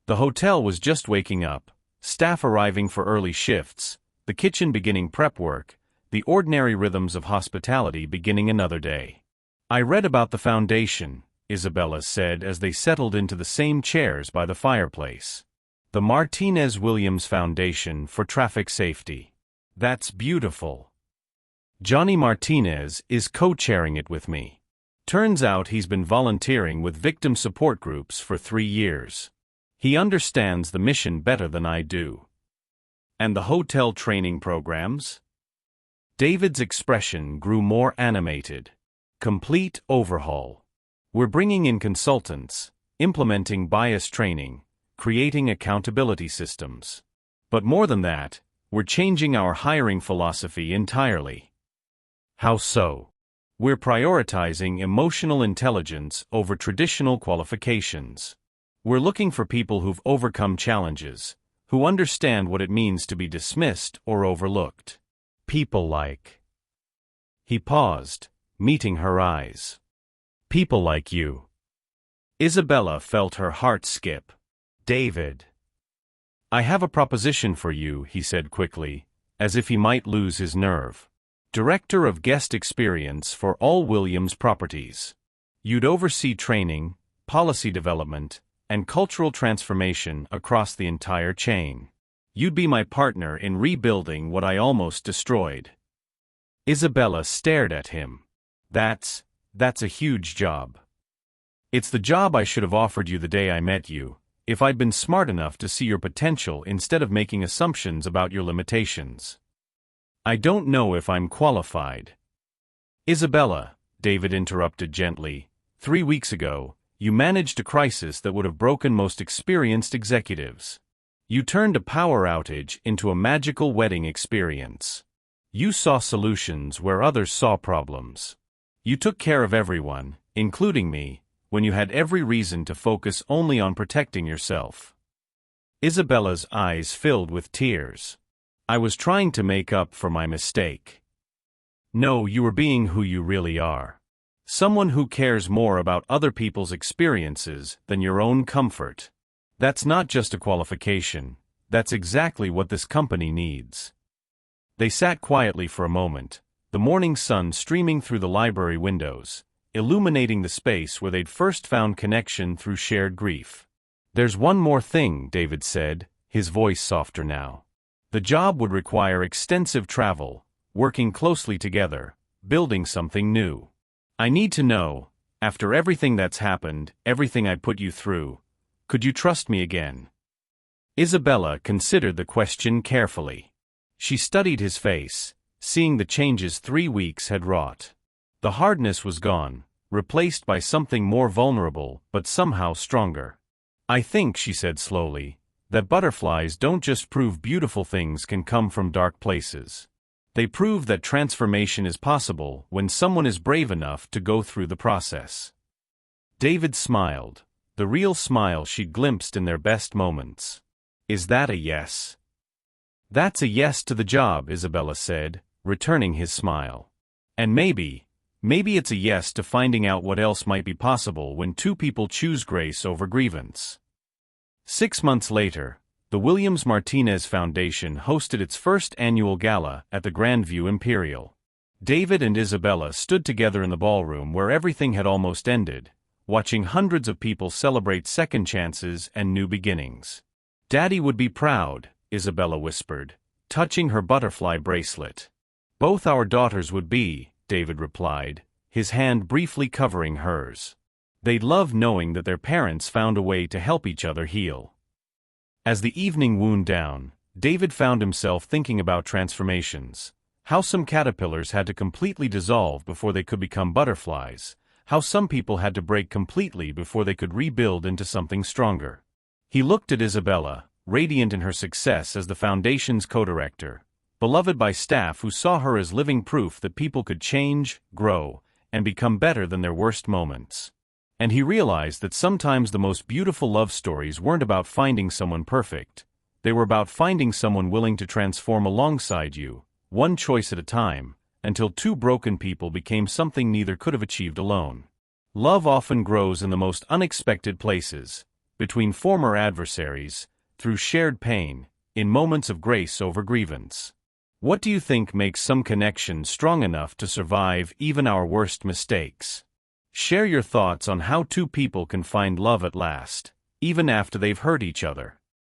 The hotel was just waking up, staff arriving for early shifts, the kitchen beginning prep work, the ordinary rhythms of hospitality beginning another day. "I read about the foundation," Isabella said as they settled into the same chairs by the fireplace. "The Martinez-Williams Foundation for Traffic Safety. That's beautiful. Johnny Martinez is co-chairing it with me. Turns out he's been volunteering with victim support groups for 3 years. He understands the mission better than I do." "And the hotel training programs?" David's expression grew more animated. "Complete overhaul. We're bringing in consultants, implementing bias training, creating accountability systems. But more than that, we're changing our hiring philosophy entirely." "How so?" "We're prioritizing emotional intelligence over traditional qualifications. We're looking for people who've overcome challenges, who understand what it means to be dismissed or overlooked. People like He paused, meeting her eyes. People like you. Isabella felt her heart skip. David. I have a proposition for you, he said quickly, as if he might lose his nerve. Director of Guest Experience for all Williams properties. You'd oversee training, policy development, and cultural transformation across the entire chain. You'd be my partner in rebuilding what I almost destroyed. Isabella stared at him. That's a huge job. It's the job I should have offered you the day I met you, if I'd been smart enough to see your potential instead of making assumptions about your limitations. I don't know if I'm qualified. Isabella, David interrupted gently, 3 weeks ago, you managed a crisis that would have broken most experienced executives. You turned a power outage into a magical wedding experience. You saw solutions where others saw problems. You took care of everyone, including me, when you had every reason to focus only on protecting yourself. Isabella's eyes filled with tears. I was trying to make up for my mistake. No, you were being who you really are. Someone who cares more about other people's experiences than your own comfort. That's not just a qualification, that's exactly what this company needs. They sat quietly for a moment, the morning sun streaming through the library windows, illuminating the space where they'd first found connection through shared grief. There's one more thing, David said, his voice softer now. The job would require extensive travel, working closely together, building something new. I need to know, after everything that's happened, everything I put you through, could you trust me again? Isabella considered the question carefully. She studied his face, seeing the changes 3 weeks had wrought. The hardness was gone, replaced by something more vulnerable but somehow stronger. I think, she said slowly, that butterflies don't just prove beautiful things can come from dark places. They prove that transformation is possible when someone is brave enough to go through the process. David smiled, the real smile she'd glimpsed in their best moments. Is that a yes? That's a yes to the job, Isabella said, returning his smile. And maybe it's a yes to finding out what else might be possible when two people choose grace over grievance. 6 months later, the Williams Martinez Foundation hosted its first annual gala at the Grandview Imperial. David and Isabella stood together in the ballroom where everything had almost ended, watching hundreds of people celebrate second chances and new beginnings. Daddy would be proud, Isabella whispered, touching her butterfly bracelet. Both our daughters would be, David replied, his hand briefly covering hers. They'd love knowing that their parents found a way to help each other heal. As the evening wound down, David found himself thinking about transformations. How some caterpillars had to completely dissolve before they could become butterflies. How some people had to break completely before they could rebuild into something stronger. He looked at Isabella, radiant in her success as the Foundation's co-director, beloved by staff who saw her as living proof that people could change, grow, and become better than their worst moments. And he realized that sometimes the most beautiful love stories weren't about finding someone perfect. They were about finding someone willing to transform alongside you, one choice at a time, until two broken people became something neither could have achieved alone. Love often grows in the most unexpected places, between former adversaries, through shared pain, in moments of grace over grievance. What do you think makes some connection strong enough to survive even our worst mistakes? Share your thoughts on how two people can find love at last, even after they've hurt each other.